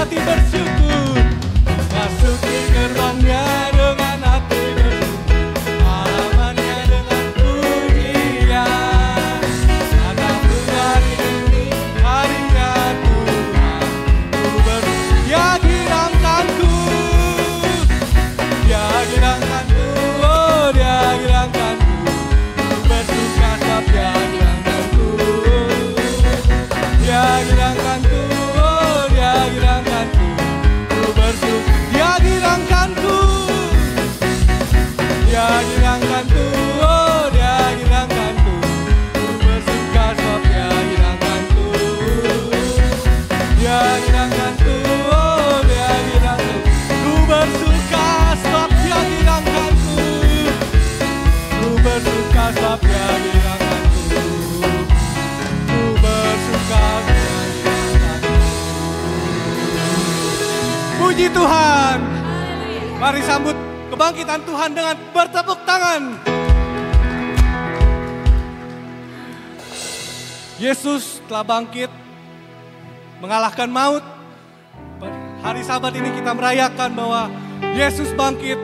hati bersyukur, masuki gerbangnya dengan hati bersyukur, halamannya dengan pujian. Karena Tuhan ini harinya Tuhan, Dia girangkanku, Dia girangkanku, oh Dia girangkanku, ku bersuka sebab Dia girangkanku, Dia girangkanku, oh Dia girangkanku, ku bersuka, Dia girangkanku, Dia girangkanku, oh Dia girangkanku, ku bersuka sebab Dia girangkanku, Dia girangkanku, oh Dia girangkanku, ku bersuka sebab Dia girangkanku, ku bersuka sebab Dia girangkanku, ku bersuka sebab Dia girangkanku. Puji Tuhan. Mari sambut kebangkitan Tuhan dengan bertepuk tangan. Yesus telah bangkit, mengalahkan maut. Hari Sabat ini kita merayakan bahwa Yesus bangkit,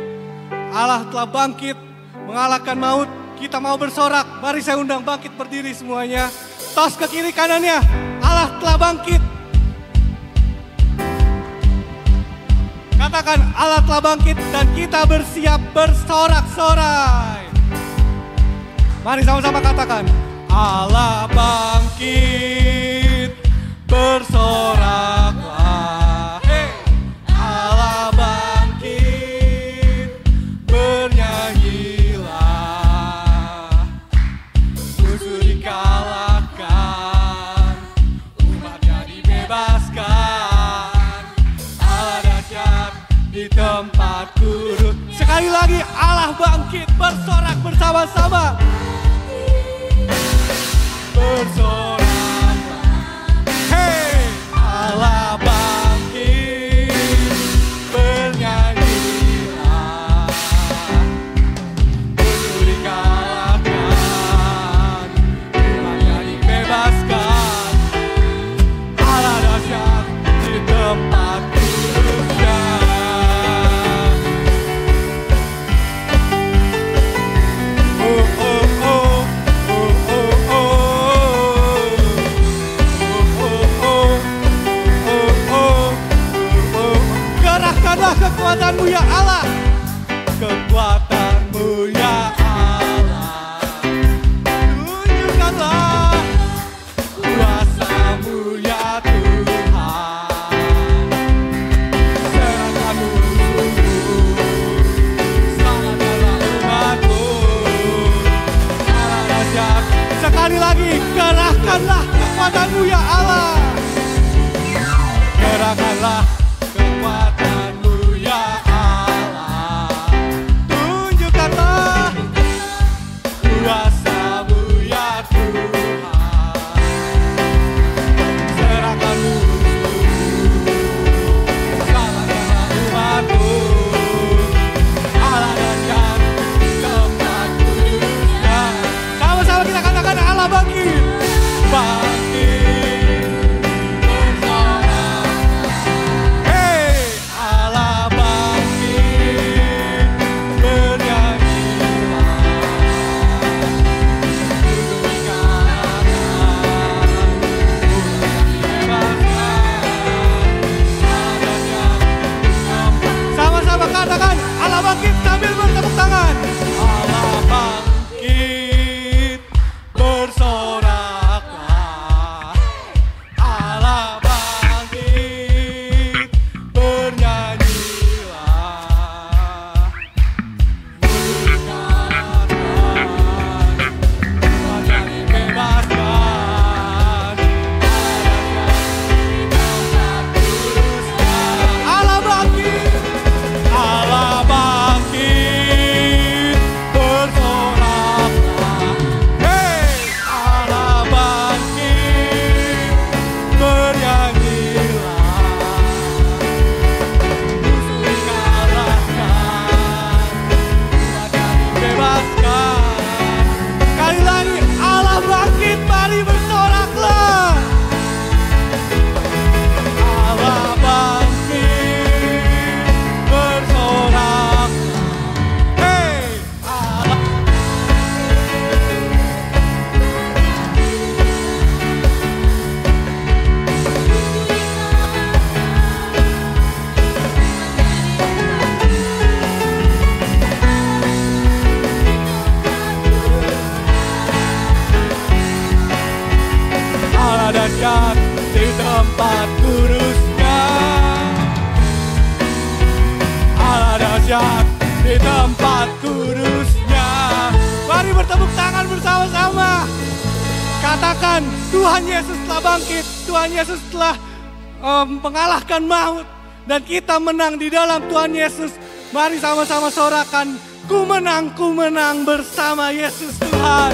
Allah telah bangkit, mengalahkan maut. Kita mau bersorak, mari saya undang bangkit berdiri semuanya. Tos ke kiri kanannya, Allah telah bangkit. Katakan Allah telah bangkit dan kita bersiap bersorak-sorai. Mari sama-sama katakan, Allah bangkit, bersoraklah. Hey. Allah bangkit, bernyanyilah. Musuh dikalahkan, umatnya dibebaskan. Allah dahsyat di tempat kudus. Sekali lagi Allah bangkit, bersorak bersama-sama. Bersorak, hey, Allah bangkit, bernyanyilah. Musuh dikalahkan, umatnya dibebaskan. Allah dahsyat di tempat kudusnya. Oh, oh, oh. Kerahkanlah kekuatanmu ya Allah, kekuatanmu ya Allah. Tunjukkanlah kuasamu ya Tuhan. Serahkan musuhmu, selamatkanlah umatmu. Allah dahsyat. Sekali lagi, kerahkanlah kekuatanmu ya Allah. Kerahkanlah kekuatanmu ya Allah. Tunjukkanlah kuasamu ya Tuhan. Serahkan musuhmu, selamatkanlah umatmu. Allah dahsyat tempat kudusnya. Sama-sama kita katakan Allah bangkit. Bangkit. layak di tempat kudusnya. Mari bertepuk tangan bersama-sama. Katakan, Tuhan Yesus telah bangkit, Tuhan Yesus telah mengalahkan maut, dan kita menang di dalam Tuhan Yesus. Mari sama-sama sorakan, ku menang bersama Yesus Tuhan.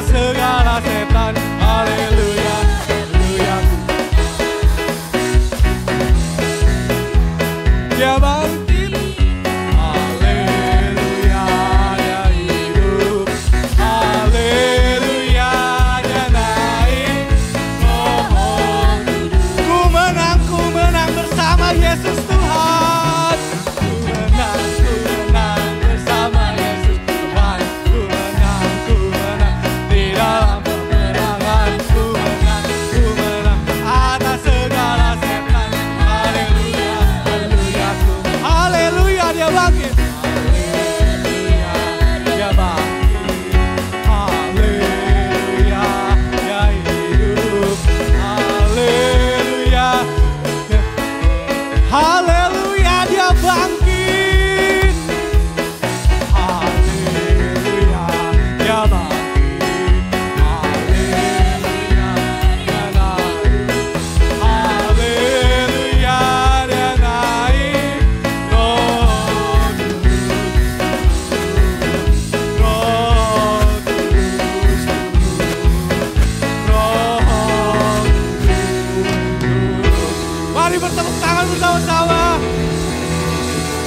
Segala setan, haleluya, haleluya. Dia bangkit, haleluya, dia hidup, haleluya, dia naik. Oh, ku menang bersama Yesus Tuhan. Ku menang bersama Yesus Tuhan. Ku menang di dalam peperangan. Ku menang atas segala setan. Haleluya, haleluya, haleluya, dia bangkit. Haleluya, dia bangkit. Haleluya, dia hidup. Haleluya, haleluya, dia bangkit. Haleluya, dia bangkit.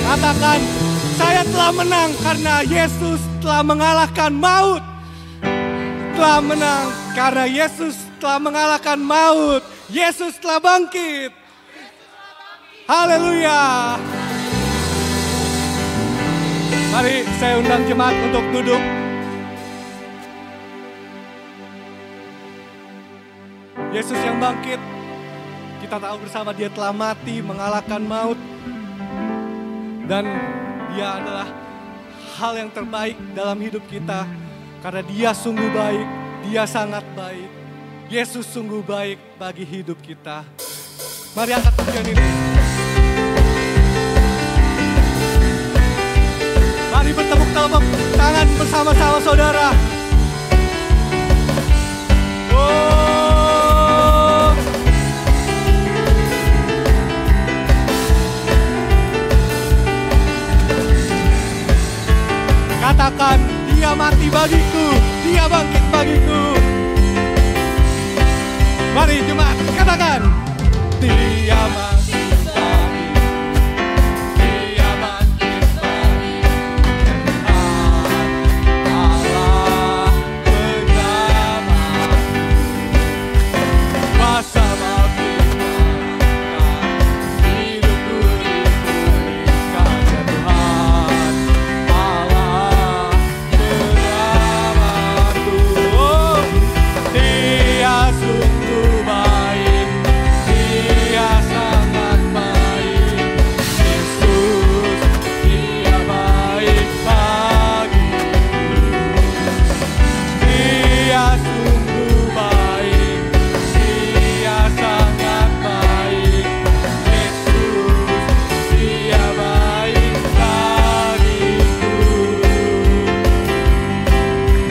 Katakan, saya telah menang karena Yesus telah mengalahkan maut. Telah menang karena Yesus telah mengalahkan maut. Yesus telah bangkit. Haleluya. Mari saya undang jemaat untuk duduk. Yesus yang bangkit, kita tahu bersama dia telah mati mengalahkan maut. Dan dia adalah hal yang terbaik dalam hidup kita. Karena dia sungguh baik, dia sangat baik. Yesus sungguh baik bagi hidup kita. Mari angkat pujian ini. Mari bertepuk tangan bersama-sama saudara. Katakan, dia mati bagiku, dia bangkit bagiku. Mari jemaat, katakan, dia mati bagiku, dia bangkit bagiku. Allah penyelamat, kuasa bangkit hidupku diberikan ya Tuhan. Dia sungguh baik, dia sangat baik. Yesus, dia baik bagiku. Dia sungguh baik, dia sangat baik. Yesus, dia baik bagiku.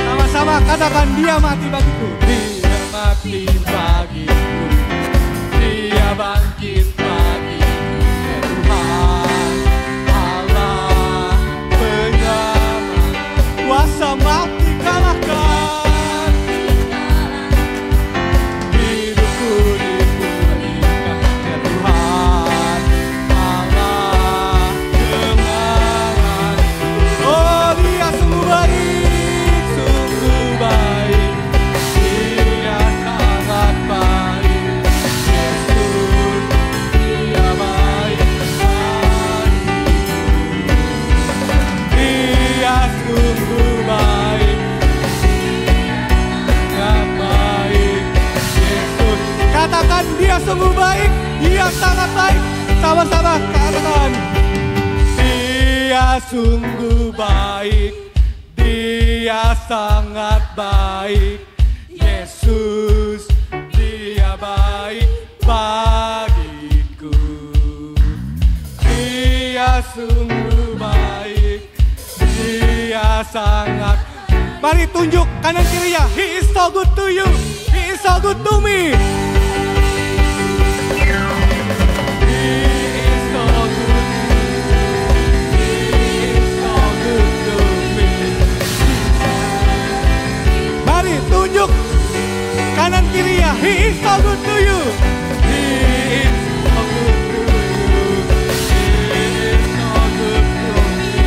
Sama-sama katakan, dia mati bagiku. Mati bagiku, dia bangkit bagiku ya Tuhan. Allah penyelamat, kuasa mati kalahkan. Hidupku dipulihkan ya Tuhan. Allah penyelamat. Oh, dia sungguh baik, sungguh baik. Katakan, dia sungguh baik, Dia sangat baik. Sama-sama katakan. Dia sungguh baik. Dia sangat baik. Yesus, dia baik bagiku. Dia sungguh baik. Dia sangat. Mari tunjuk kanan kirinya. He is so good to you. He is so good to me. Tunjuk kanan kiri ya. He is so good to you. He is so good to you. He is so good to me.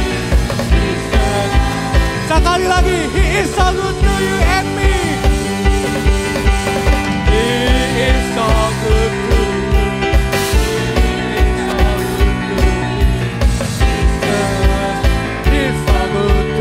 Sekali lagi. He is so good to you and me. He is so good to you. He is so good to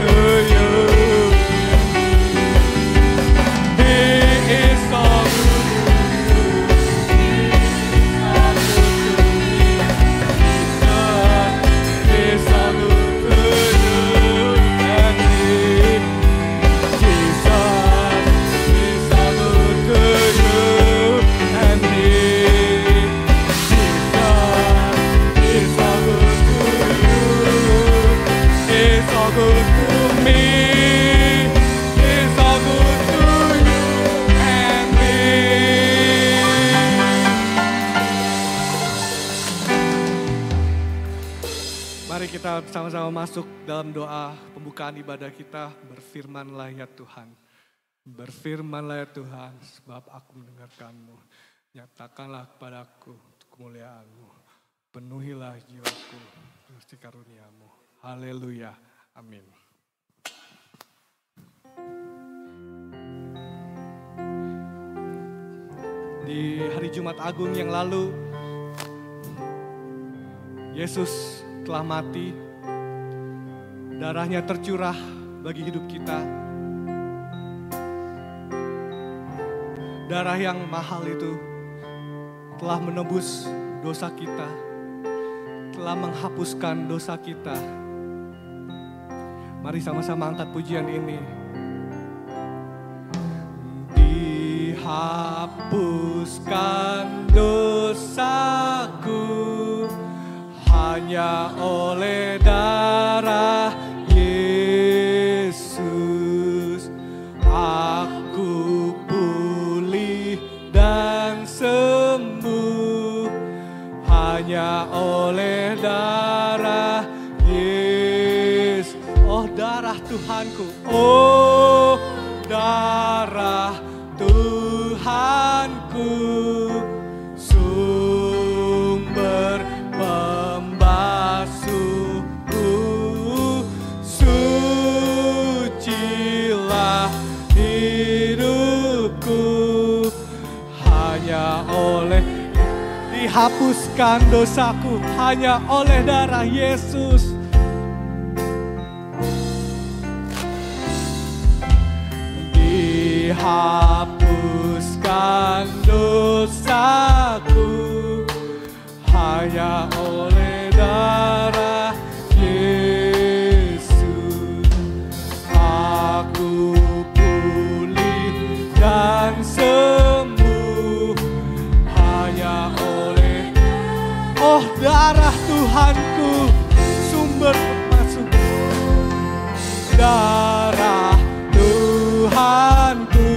me. He is so good to you. Mari kita sama-sama masuk dalam doa pembukaan ibadah kita. Berfirmanlah ya Tuhan. Berfirmanlah ya Tuhan, sebab aku mendengarkan-Mu. Nyatakanlah kepadaku kemuliaan-Mu. Penuhilah jiwaku dengan karunia-Mu. Haleluya. Amin. Di hari Jumat Agung yang lalu, Yesus telah mati, darahnya tercurah bagi hidup kita. Darah yang mahal itu telah menebus dosa kita, telah menghapuskan dosa kita. Mari sama-sama angkat pujian ini. Dihapuskan dosaku hanya oleh darah Yesus. Aku pulih dan sembuh hanya oleh darah Yesus. Oh darah Tuhanku, oh darah Tuhanku, sumber pembasuhku, sucilah hidupku, hanya oleh dihapuskan dosaku, hanya oleh darah Yesus. Dihapuskan dosaku hanya oleh darah Yesus. Aku pulih dan sembuh hanya oleh darah Tuhanku, sumber masuk darah Tuhanku,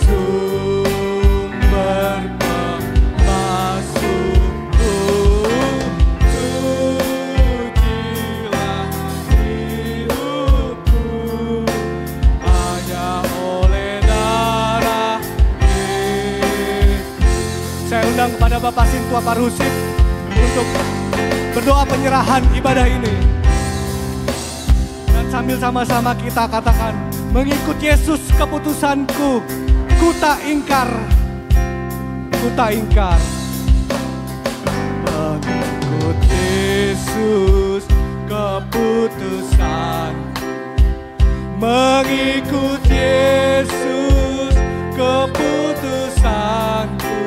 sumber pembasuhku, sucilah hidupku, hanya oleh darah Yesus. Saya undang kepada Bapak Sintua Parusip untuk berdoa penyerahan ibadah ini. Dan sambil sama-sama kita katakan, mengikut Yesus keputusanku, ku tak ingkar, ku tak ingkar. Mengikut Yesus keputusan, mengikut Yesus keputusanku,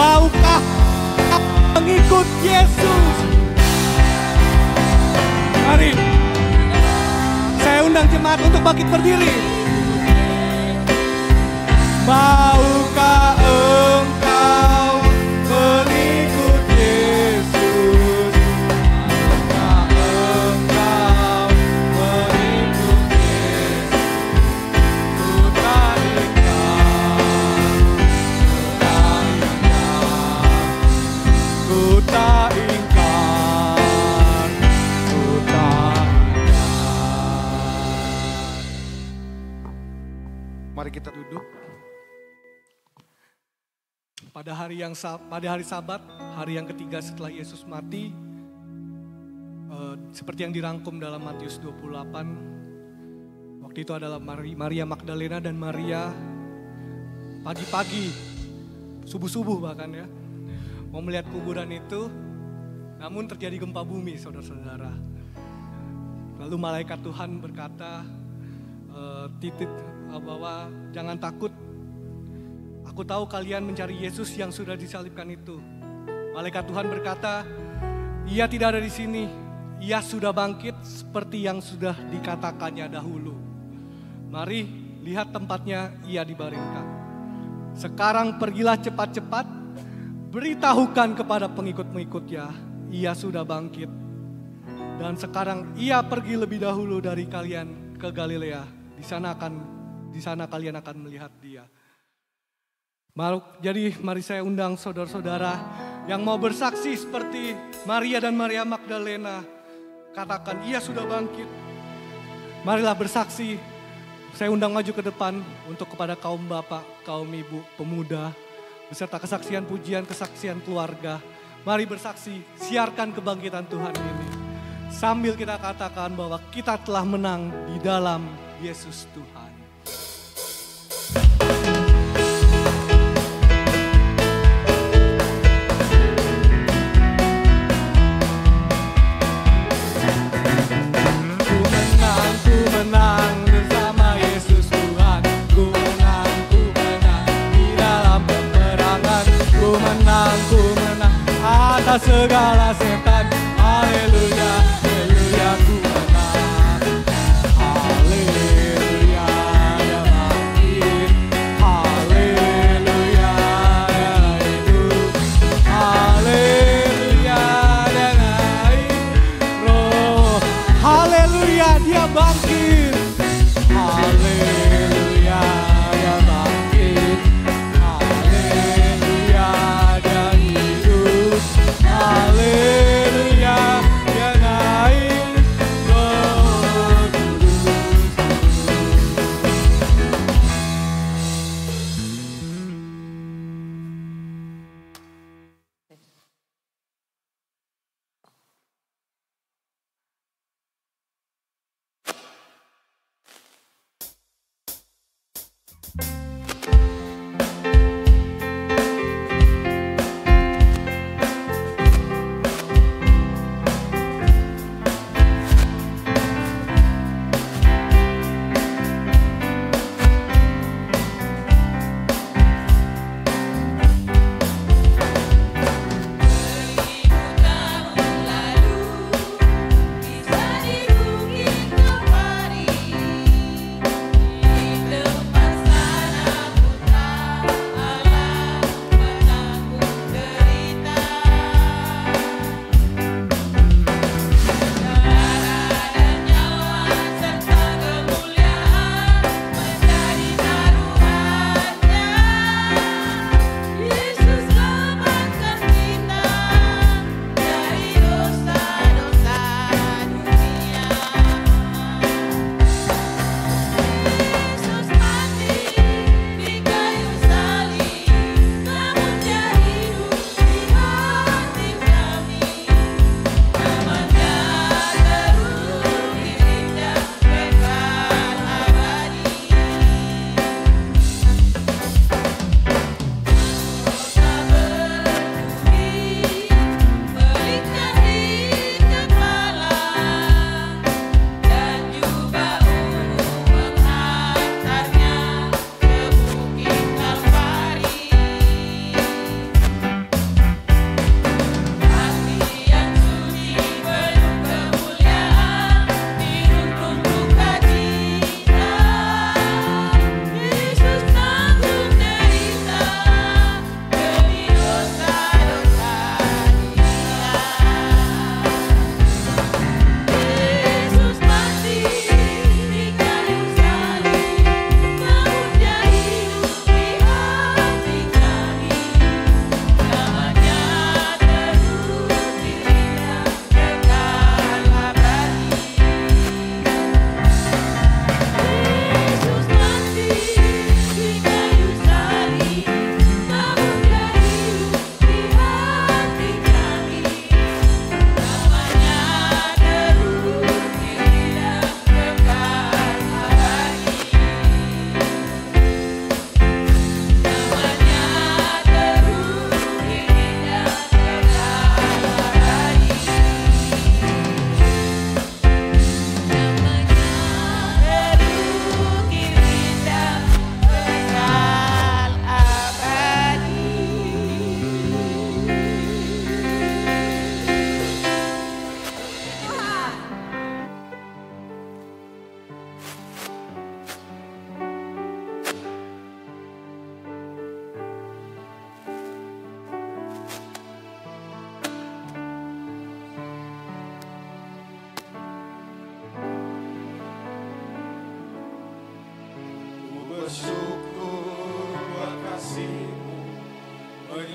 Maukah mengikut Yesus? Mari, saya undang jemaat untuk bangkit berdiri. Maukah engkau mengikut Yesus? Maukah engkau mengikut Yesus? Ku tak ingkar. Mari kita duduk. Pada hari Sabat, hari yang ketiga setelah Yesus mati, seperti yang dirangkum dalam Matius 28, waktu itu adalah Maria Magdalena dan Maria pagi-pagi, subuh-subuh bahkan ya, mau melihat kuburan itu, namun terjadi gempa bumi, saudara-saudara. Lalu malaikat Tuhan berkata, bahwa jangan takut, aku tahu kalian mencari Yesus yang sudah disalibkan itu. Malaikat Tuhan berkata, ia tidak ada di sini, ia sudah bangkit seperti yang sudah dikatakannya dahulu. Mari lihat tempatnya ia dibaringkan. Sekarang pergilah cepat-cepat, beritahukan kepada pengikut-pengikutnya, ia sudah bangkit. Dan sekarang ia pergi lebih dahulu dari kalian ke Galilea. Di sana kalian akan melihat dia. Jadi mari saya undang saudara-saudara yang mau bersaksi seperti Maria dan Maria Magdalena. Katakan, ia sudah bangkit. Marilah bersaksi. Saya undang maju ke depan untuk kepada kaum bapak, kaum ibu, pemuda, beserta kesaksian pujian, kesaksian keluarga. Mari bersaksi, siarkan kebangkitan Tuhan ini. Sambil kita katakan bahwa kita telah menang di dalam Yesus Tuhan. Ku menang bersama Yesus Tuhan. Ku menang di dalam peperangan. Ku menang atas segala setan. Haleluya, haleluya, ku menang. Haleluya, dia bangkit. Haleluya, dia hidup. Haleluya, dia naik roh. Haleluya, dia bangkit. Haleluya, dia bangkit. Haleluya, dia hidup. Haleluya, dia naik.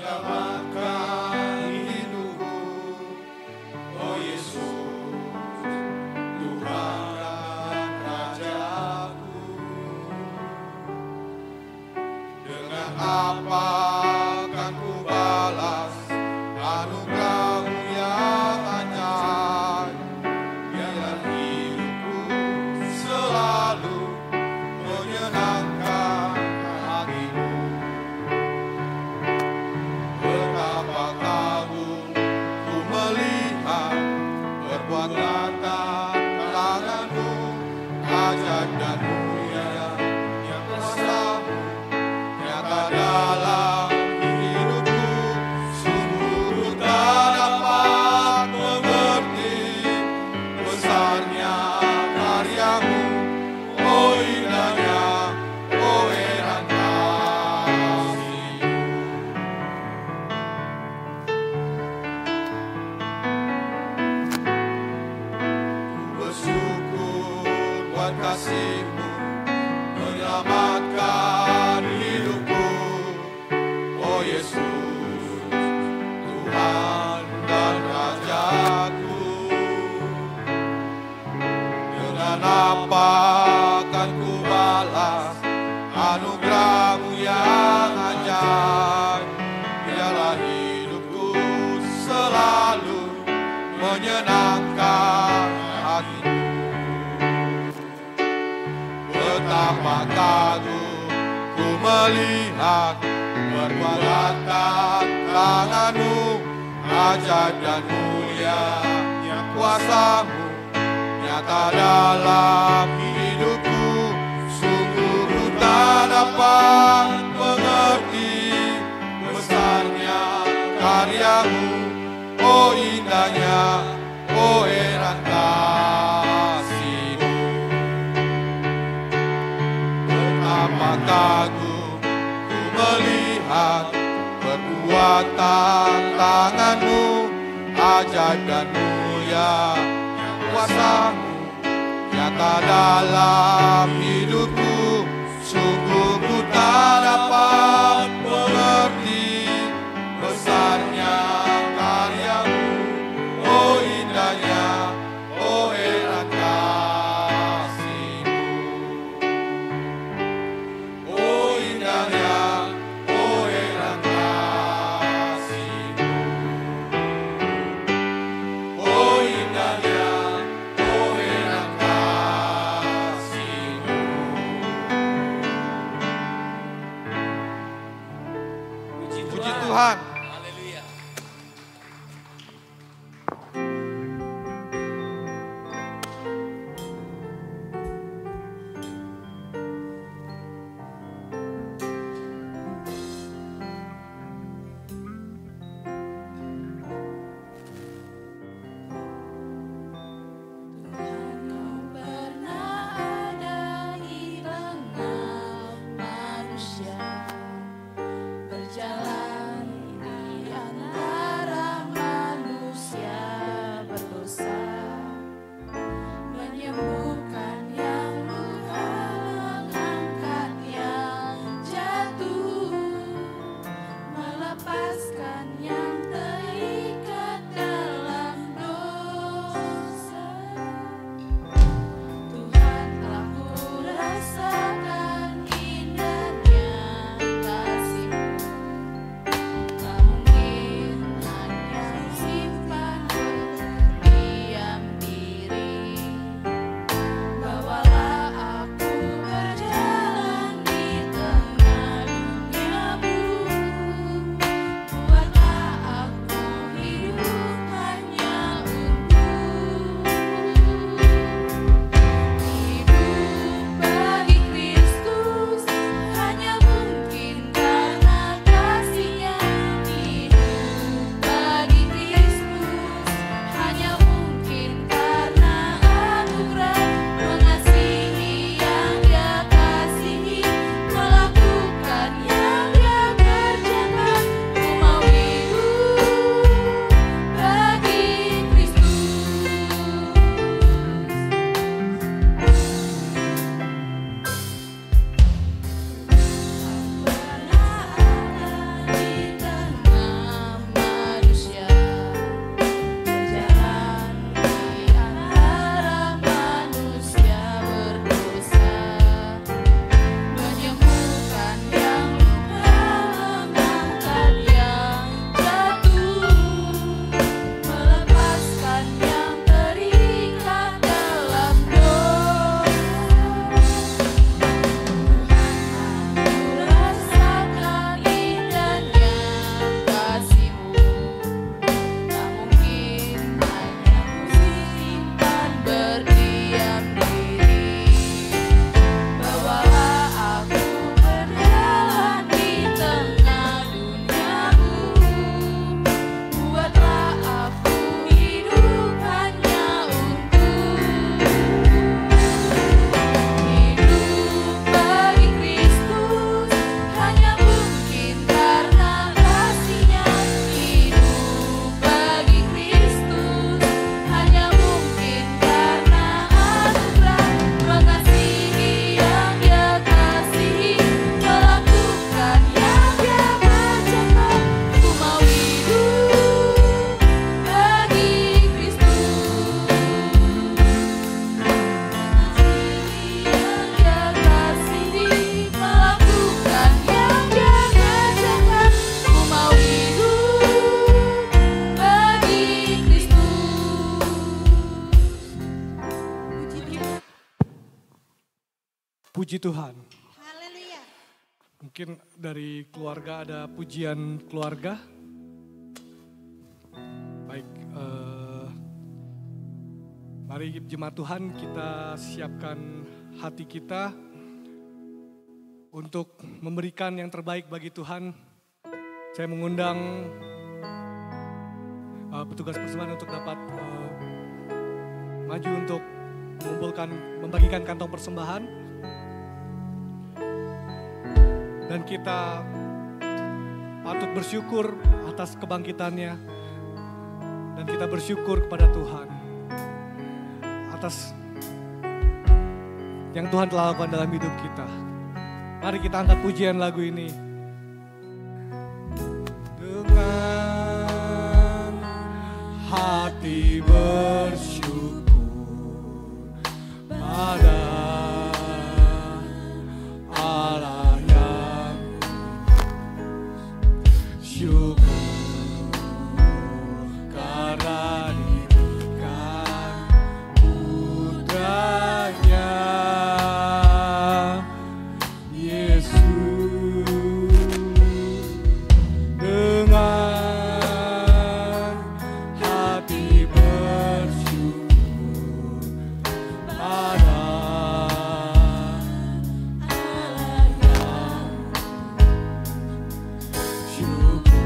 selamatkan hidupku, oh Yesus, Tuhan dan Rajaku. Dengan apa akan ku balas anugerah-Mu yang ajaib? Biarlah hidupku selalu menyenangkan hati-Mu. Betapa kagum ku melihat perbuatan tangan-Mu, ajaib dan mulia yang kuasa-Mu nyata dalam hidupku. Sungguh ku tak dapat mengerti besarnya karya-Mu, oh indahnya, oh heran kasih-Mu. Ku bersyukur buat kasih-Mu menyelamatkan hidupku, oh Yesus, Tuhan dan Rajaku. Dengan apa akan ku balas anugerah-Mu yang ajaib? Biarlah hidupku selalu menyenangkan hati-Mu. Betapa kagum ku melihat perbuatan tangan-Mu, ajaib dan mulia yang kuasa-Mu nyata dalam hidupku. Sungguh ku tak dapat mengerti besarnya karya-Mu, oh indahnya, oh heran kasih-Mu. Betapa kagum ku melihat perbuatan tangan-Mu, ajaib dan mulia yang kuasa-Mu nyata dalam hidupku. Sungguh ku tak dapat mengerti besarnya karya-Mu, oh indahnya, oh heran kasih-Mu. Oh indahnya, oh heran kasih-Mu. Oh indahnya, oh heran kasih-Mu. Puji Tuhan. Haleluya. Kau pernah ada di tengah manusia, berjalan di antara manusia berdosa, menyembuhkan yang luka, mengangkat yang jatuh, melepaskan yang terikat dalam dosa. Tuhan telah kurasakan indahnya kasih-Mu, tak mungkin hanya simpan berdiam diri. Bawalah aku berjalan di tengah duniamu, buatlah aku Puji Tuhan. Haleluya. Mungkin dari keluarga ada pujian keluarga. Baik, mari jemaat Tuhan kita siapkan hati kita untuk memberikan yang terbaik bagi Tuhan. Saya mengundang petugas persembahan untuk dapat maju untuk membagikan kantong persembahan. Dan kita patut bersyukur atas kebangkitannya. Dan kita bersyukur kepada Tuhan atas yang Tuhan telah lakukan dalam hidup kita. Mari kita angkat pujian lagu ini. Dengan hati bersyukur pada Allah yang syukur karena diberikan putranya Yesus. Dengan hati bersyukur pada Allah yang syukur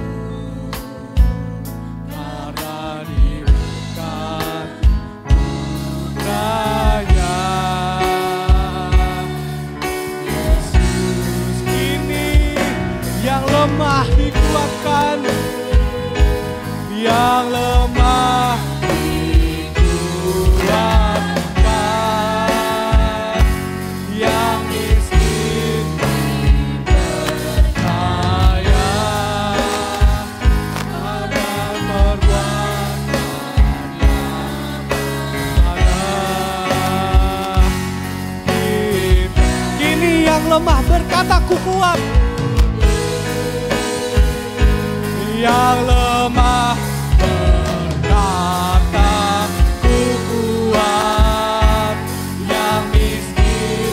karena diberikan putranya Yesus. Kini yang lemah dikuatkan, yang lemah dikuatkan, yang miskin diperkaya pada perbuatan yang ada. Kini yang lemah berkata ku kuat, yang lemah berkata ku kuat, yang miskin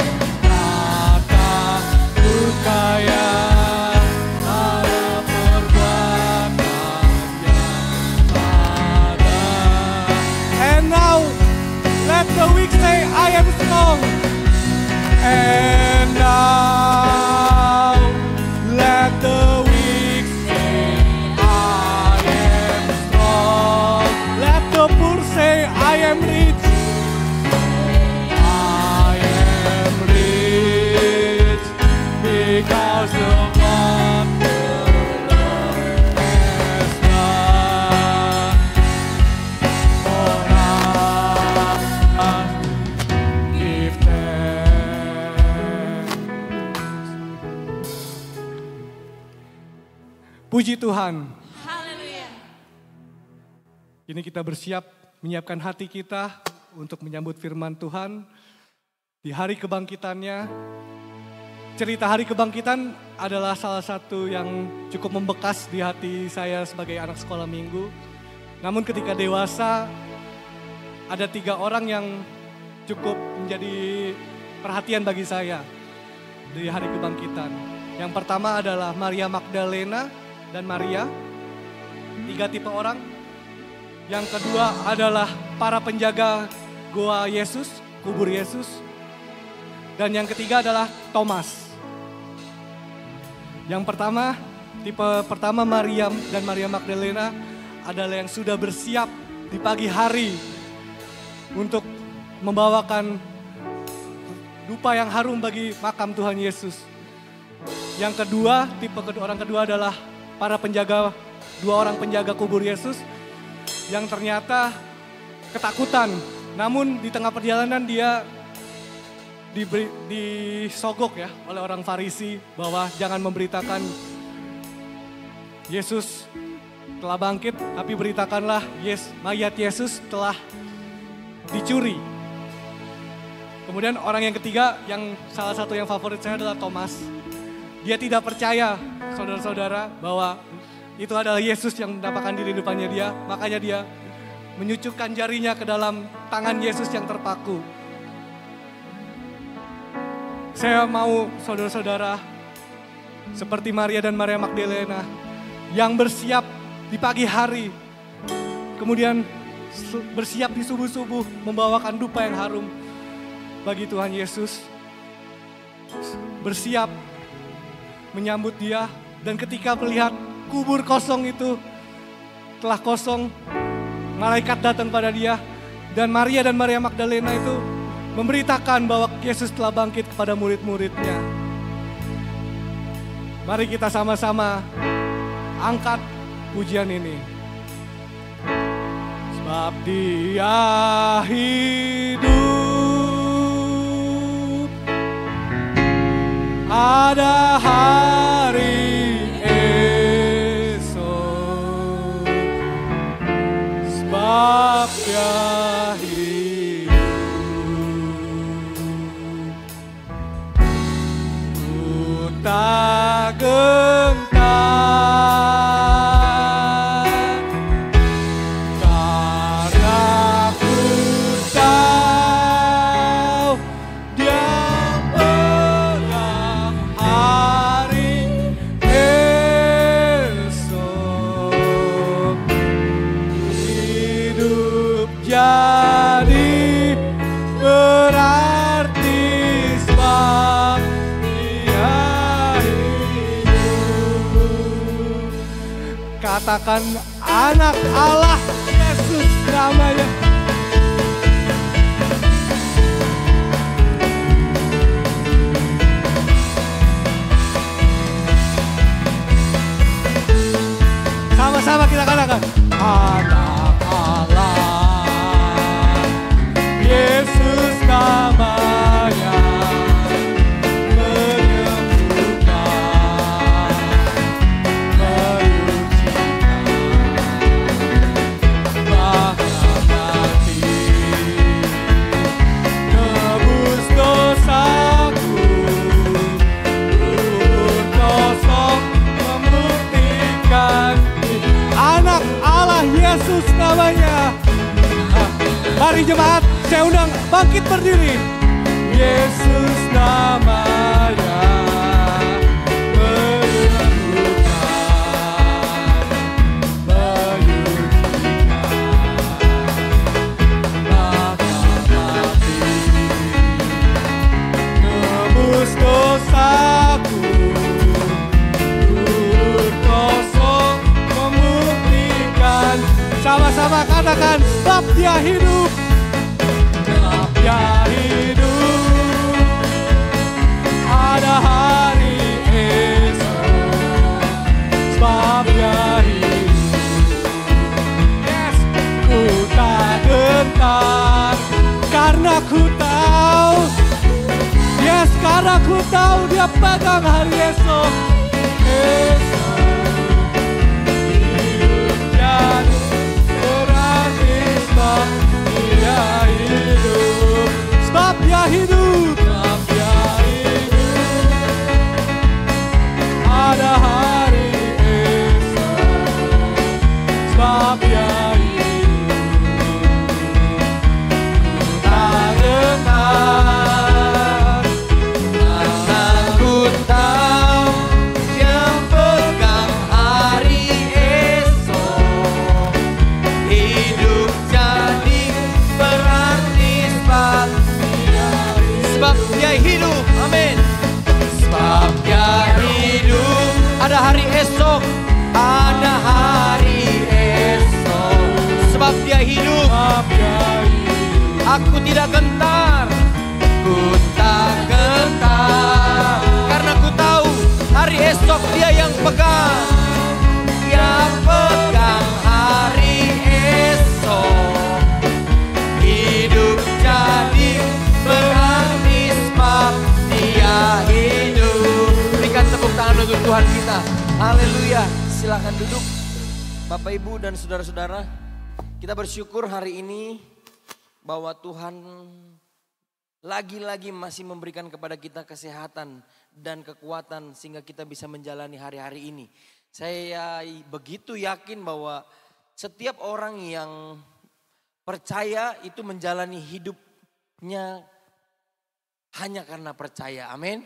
berkata ku kaya pada perbuatan yang ada. And now let the weak say I am strong. And now let the weak say I am strong. Let the poor say I am rich. I am rich because of what the Lord has done for us. Give thanks. Puji Tuhan. Haleluya. Kini kita bersiap menyiapkan hati kita untuk menyambut firman Tuhan di hari kebangkitannya. Cerita hari kebangkitan adalah salah satu yang cukup membekas di hati saya sebagai anak sekolah minggu. Namun ketika dewasa, ada 3 orang yang cukup menjadi perhatian bagi saya di hari kebangkitan. Yang pertama adalah Maria Magdalena dan Maria, 3 tipe orang. Yang kedua adalah para penjaga goa Yesus, kubur Yesus. Dan yang ketiga adalah Thomas. Yang pertama, tipe pertama Maria dan Maria Magdalena adalah yang sudah bersiap di pagi hari untuk membawakan dupa yang harum bagi makam Tuhan Yesus. Yang kedua, tipe orang kedua adalah para penjaga, 2 orang penjaga kubur Yesus yang ternyata ketakutan. Namun di tengah perjalanan dia disogok ya oleh orang Farisi bahwa jangan memberitakan Yesus telah bangkit, tapi beritakanlah mayat Yesus telah dicuri. Kemudian orang yang ketiga, yang salah satu yang favorit saya adalah Thomas. Dia tidak percaya, saudara-saudara, bahwa itu adalah Yesus yang menampakkan diri di depannya dia. Makanya dia menyucukkan jarinya ke dalam tangan Yesus yang terpaku. Saya mau saudara-saudara seperti Maria dan Maria Magdalena yang bersiap di pagi hari, kemudian bersiap di subuh-subuh membawakan dupa yang harum bagi Tuhan Yesus. Bersiap menyambut Dia, dan ketika melihat kubur kosong itu telah kosong, malaikat datang pada dia, dan Maria Magdalena itu memberitakan bahwa Yesus telah bangkit kepada murid-muridnya. Mari kita sama-sama angkat pujian ini. Sebab Dia hidup, ada hari esok. Sebab Dia tak gentar, karena ku tahu Dia pegang hari esok. Hidup jadi berarti sebab katakan anak Allah, Yesus namanya. Sama-sama kita katakan anak Allah, Yesus namanya. Yesus namanya. Mari jemaat, saya undang bangkit berdiri. Yesus namanya menyembuhkan, menyucikan, mati, tebus dosaku, kubur kosong membuktikan. Sama-sama katakan, sebab Dia hidup, sebab Dia hidup, ada hari esok. Sebab Dia hidup, yes, ku tak gentar, karena ku tahu, yes, karena ku tahu Dia pegang hari esok. Esok hidup jadi sebab Dia hidup, sebab Dia hidup, sebab Dia hidup, ada hari esok. Sebab Dia hidup, tak gentar, karena ku tahu Dia pegang hari esok. Hidup jadi berarti sebab Dia hidup, amin. Sebab Dia hidup, ada hari esok, ada hari esok. Sebab Dia hidup, aku tidak gentar, ku tak gentar, karena ku tahu hari esok Dia yang pegang, Dia pegang hari esok. Hidup jadi berarti sebab Dia hidup. Berikan tepuk tangan untuk Tuhan kita. Haleluya. Silakan duduk Bapak Ibu dan saudara-saudara. Kita bersyukur hari ini bahwa Tuhan lagi-lagi masih memberikan kepada kita kesehatan dan kekuatan sehingga kita bisa menjalani hari-hari ini. Saya begitu yakin bahwa setiap orang yang percaya itu menjalani hidupnya hanya karena percaya. Amin.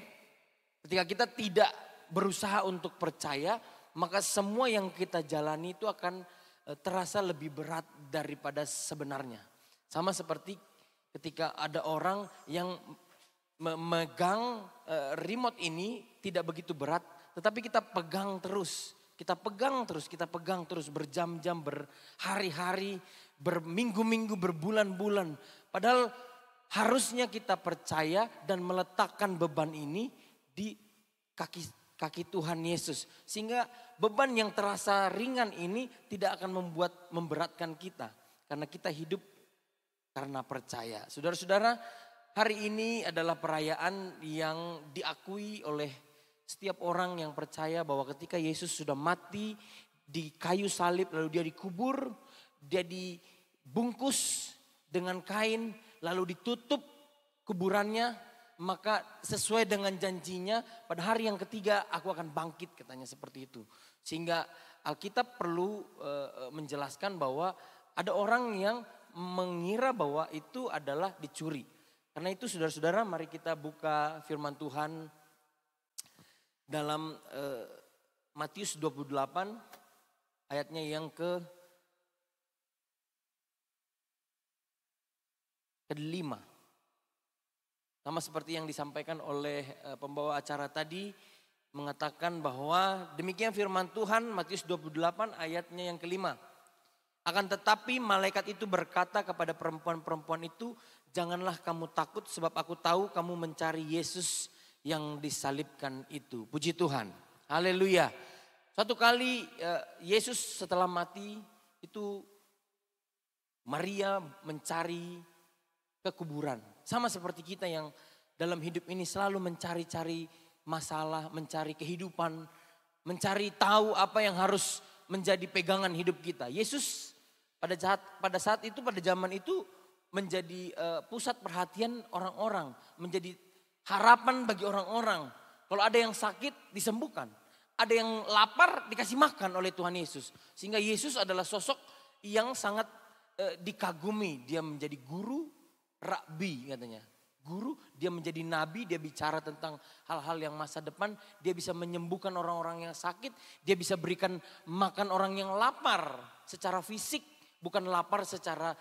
Ketika kita tidak berusaha untuk percaya, maka semua yang kita jalani itu akan terasa lebih berat daripada sebenarnya. Sama seperti ketika ada orang yang memegang remote ini tidak begitu berat, tetapi kita pegang terus. Kita pegang terus berjam-jam, berhari-hari, berminggu-minggu, berbulan-bulan. Padahal harusnya kita percaya dan meletakkan beban ini di kaki Tuhan Yesus. Sehingga beban yang terasa ringan ini tidak akan memberatkan kita. Karena kita hidup karena percaya. Saudara-saudara, hari ini adalah perayaan yang diakui oleh setiap orang yang percaya bahwa ketika Yesus sudah mati di kayu salib, lalu dia dikubur, dia dibungkus dengan kain, lalu ditutup kuburannya, maka sesuai dengan janjinya pada hari yang ketiga aku akan bangkit, katanya seperti itu. Sehingga Alkitab perlu menjelaskan bahwa ada orang yang mengira bahwa itu adalah dicuri. Karena itu saudara-saudara, mari kita buka firman Tuhan dalam Matius 28 ayatnya yang ke-5. Sama seperti yang disampaikan oleh pembawa acara tadi, mengatakan bahwa demikian firman Tuhan, Matius 28 ayatnya yang ke-5. Akan tetapi malaikat itu berkata kepada perempuan-perempuan itu, janganlah kamu takut sebab aku tahu kamu mencari Yesus yang disalibkan itu. Puji Tuhan. Haleluya. Suatu kali Yesus setelah mati itu Maria mencari ke kuburan. Sama seperti kita yang dalam hidup ini selalu mencari-cari masalah, mencari kehidupan, mencari tahu apa yang harus menjadi pegangan hidup kita. Yesus pada saat itu, pada zaman itu menjadi pusat perhatian orang-orang, menjadi harapan bagi orang-orang. Kalau ada yang sakit disembuhkan, ada yang lapar dikasih makan oleh Tuhan Yesus. Sehingga Yesus adalah sosok yang sangat dikagumi. Dia menjadi guru, rabi katanya. Guru, dia menjadi nabi, dia bicara tentang hal-hal yang masa depan. Dia bisa menyembuhkan orang-orang yang sakit. Dia bisa berikan makan orang yang lapar secara fisik. Bukan lapar secara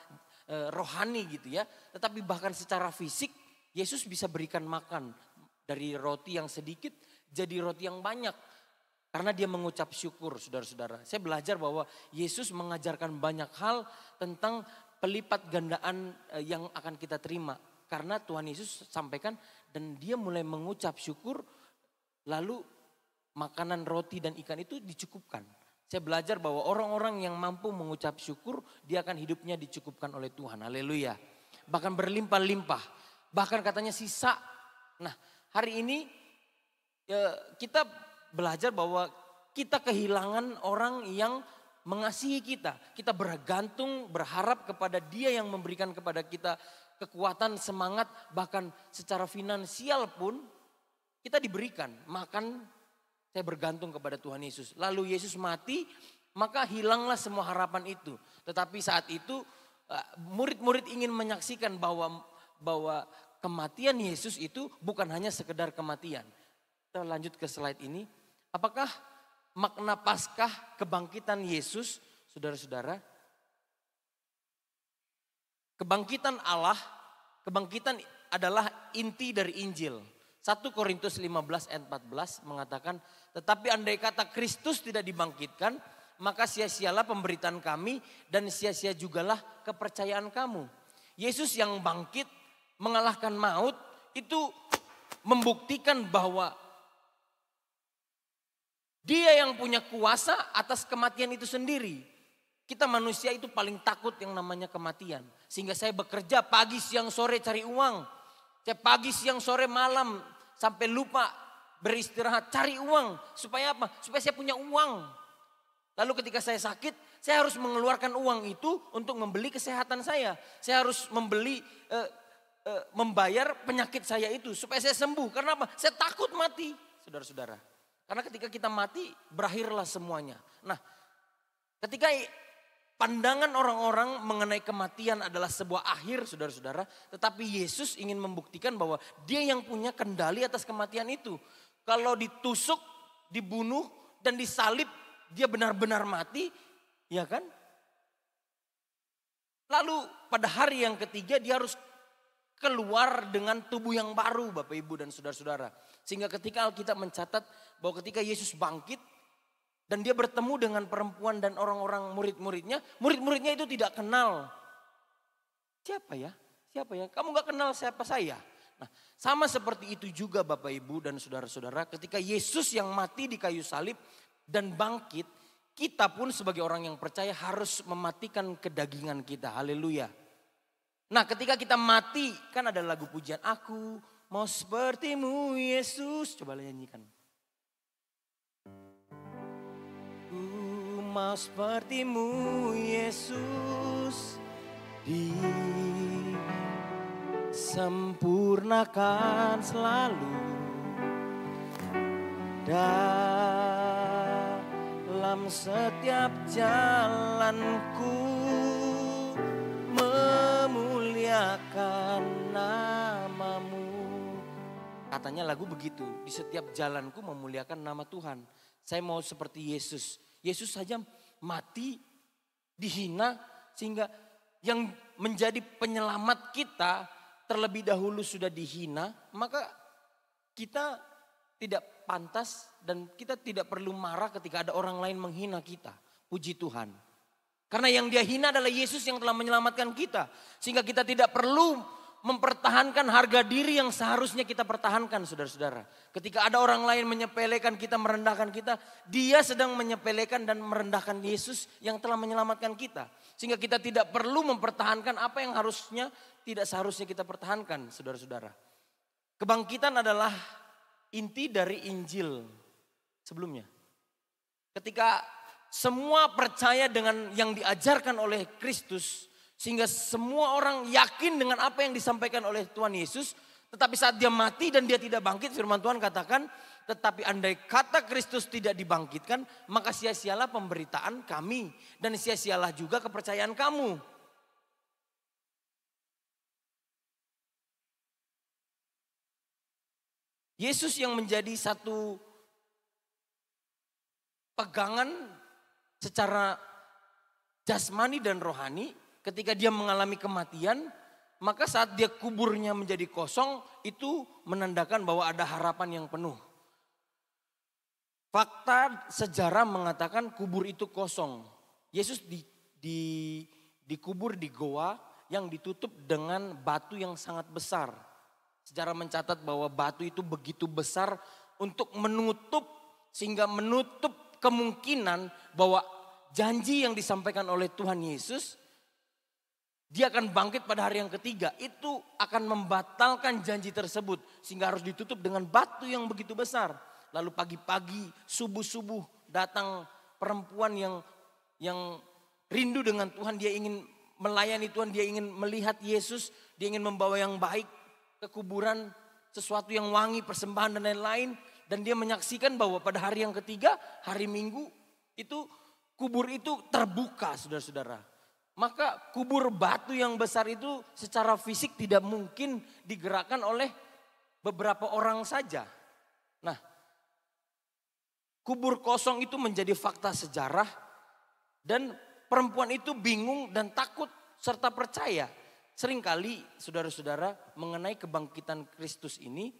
rohani gitu ya. Tetapi bahkan secara fisik Yesus bisa berikan makan dari roti yang sedikit jadi roti yang banyak. Karena dia mengucap syukur, saudara-saudara. Saya belajar bahwa Yesus mengajarkan banyak hal tentang pelipat gandaan yang akan kita terima. Karena Tuhan Yesus sampaikan dan dia mulai mengucap syukur, lalu makanan roti dan ikan itu dicukupkan. Saya belajar bahwa orang-orang yang mampu mengucap syukur, dia akan hidupnya dicukupkan oleh Tuhan. Haleluya. Bahkan berlimpah-limpah. Bahkan katanya sisa. Nah, hari ini kita belajar bahwa kita kehilangan orang yang mengasihi kita. Kita bergantung, berharap kepada dia yang memberikan kepada kita kekuatan, semangat, bahkan secara finansial pun kita diberikan. Makan, saya bergantung kepada Tuhan Yesus. Lalu Yesus mati, maka hilanglah semua harapan itu. Tetapi saat itu murid-murid ingin menyaksikan bahwa kematian Yesus itu bukan hanya sekedar kematian. Kita lanjut ke slide ini. Apakah makna Paskah kebangkitan Yesus, saudara-saudara? Kebangkitan Allah, kebangkitan adalah inti dari Injil. 1 Korintus 15 ayat 14 mengatakan, tetapi andai kata Kristus tidak dibangkitkan, maka sia-sialah pemberitaan kami dan sia-sia jugalah kepercayaan kamu. Yesus yang bangkit, mengalahkan maut, itu membuktikan bahwa dia yang punya kuasa atas kematian itu sendiri. Kita manusia itu paling takut yang namanya kematian. Sehingga saya bekerja pagi, siang, sore cari uang. Saya pagi, siang, sore, malam sampai lupa beristirahat cari uang. Supaya apa? Supaya saya punya uang. Lalu ketika saya sakit, saya harus mengeluarkan uang itu untuk membeli kesehatan saya. Saya harus membayar penyakit saya itu supaya saya sembuh. Karena apa? Saya takut mati, saudara-saudara. Karena ketika kita mati, berakhirlah semuanya. Nah, ketika pandangan orang-orang mengenai kematian adalah sebuah akhir, saudara-saudara. Tetapi Yesus ingin membuktikan bahwa dia yang punya kendali atas kematian itu. Kalau ditusuk, dibunuh, dan disalib, dia benar-benar mati, ya kan? Lalu pada hari yang ketiga dia harus keluar dengan tubuh yang baru, Bapak Ibu dan saudara-saudara. Sehingga ketika Alkitab mencatat bahwa ketika Yesus bangkit dan dia bertemu dengan perempuan dan orang-orang murid-muridnya itu tidak kenal. Siapa ya? Siapa ya? Kamu gak kenal siapa saya? Nah, sama seperti itu juga Bapak Ibu dan saudara-saudara, ketika Yesus yang mati di kayu salib dan bangkit, kita pun sebagai orang yang percaya harus mematikan kedagingan kita. Haleluya. Nah, ketika kita mati, kan ada lagu pujian, aku mau sepertimu Yesus. Coba nyanyikan. Aku mau sepertimu Yesus, disempurnakan selalu dalam setiap jalanku, memuliakan namamu. Katanya lagu begitu, di setiap jalanku memuliakan nama Tuhan. Saya mau seperti Yesus. Yesus saja mati, dihina, sehingga yang menjadi penyelamat kita terlebih dahulu sudah dihina, maka kita tidak pantas dan kita tidak perlu marah ketika ada orang lain menghina kita. Puji Tuhan. Karena yang dia hina adalah Yesus yang telah menyelamatkan kita. Sehingga kita tidak perlu mempertahankan harga diri yang seharusnya kita pertahankan, saudara-saudara. Ketika ada orang lain menyepelekan kita, merendahkan kita, dia sedang menyepelekan dan merendahkan Yesus yang telah menyelamatkan kita. Sehingga kita tidak perlu mempertahankan apa yang harusnya tidak seharusnya kita pertahankan, saudara-saudara. Kebangkitan adalah inti dari Injil sebelumnya. Ketika semua percaya dengan yang diajarkan oleh Kristus, sehingga semua orang yakin dengan apa yang disampaikan oleh Tuhan Yesus. Tetapi saat dia mati dan dia tidak bangkit, firman Tuhan katakan, tetapi andai kata Kristus tidak dibangkitkan, maka sia-sialah pemberitaan kami. Dan sia-sialah juga kepercayaan kamu. Yesus yang menjadi satu pegangan secara jasmani dan rohani, ketika dia mengalami kematian, maka saat dia kuburnya menjadi kosong, itu menandakan bahwa ada harapan yang penuh. Fakta sejarah mengatakan kubur itu kosong. Yesus dikubur di goa yang ditutup dengan batu yang sangat besar. Sejarah mencatat bahwa batu itu begitu besar untuk menutup, sehingga menutup kemungkinan bahwa janji yang disampaikan oleh Tuhan Yesus, dia akan bangkit pada hari yang ketiga. Itu akan membatalkan janji tersebut. Sehingga harus ditutup dengan batu yang begitu besar. Lalu pagi-pagi, subuh-subuh datang perempuan yang rindu dengan Tuhan. Dia ingin melayani Tuhan, dia ingin melihat Yesus. Dia ingin membawa yang baik ke kuburan, sesuatu yang wangi, persembahan dan lain-lain. Dan dia menyaksikan bahwa pada hari yang ketiga, hari Minggu, itu kubur itu terbuka, saudara-saudara. Maka kubur batu yang besar itu secara fisik tidak mungkin digerakkan oleh beberapa orang saja. Nah, kubur kosong itu menjadi fakta sejarah dan perempuan itu bingung dan takut serta percaya. Seringkali saudara-saudara mengenai kebangkitan Kristus ini,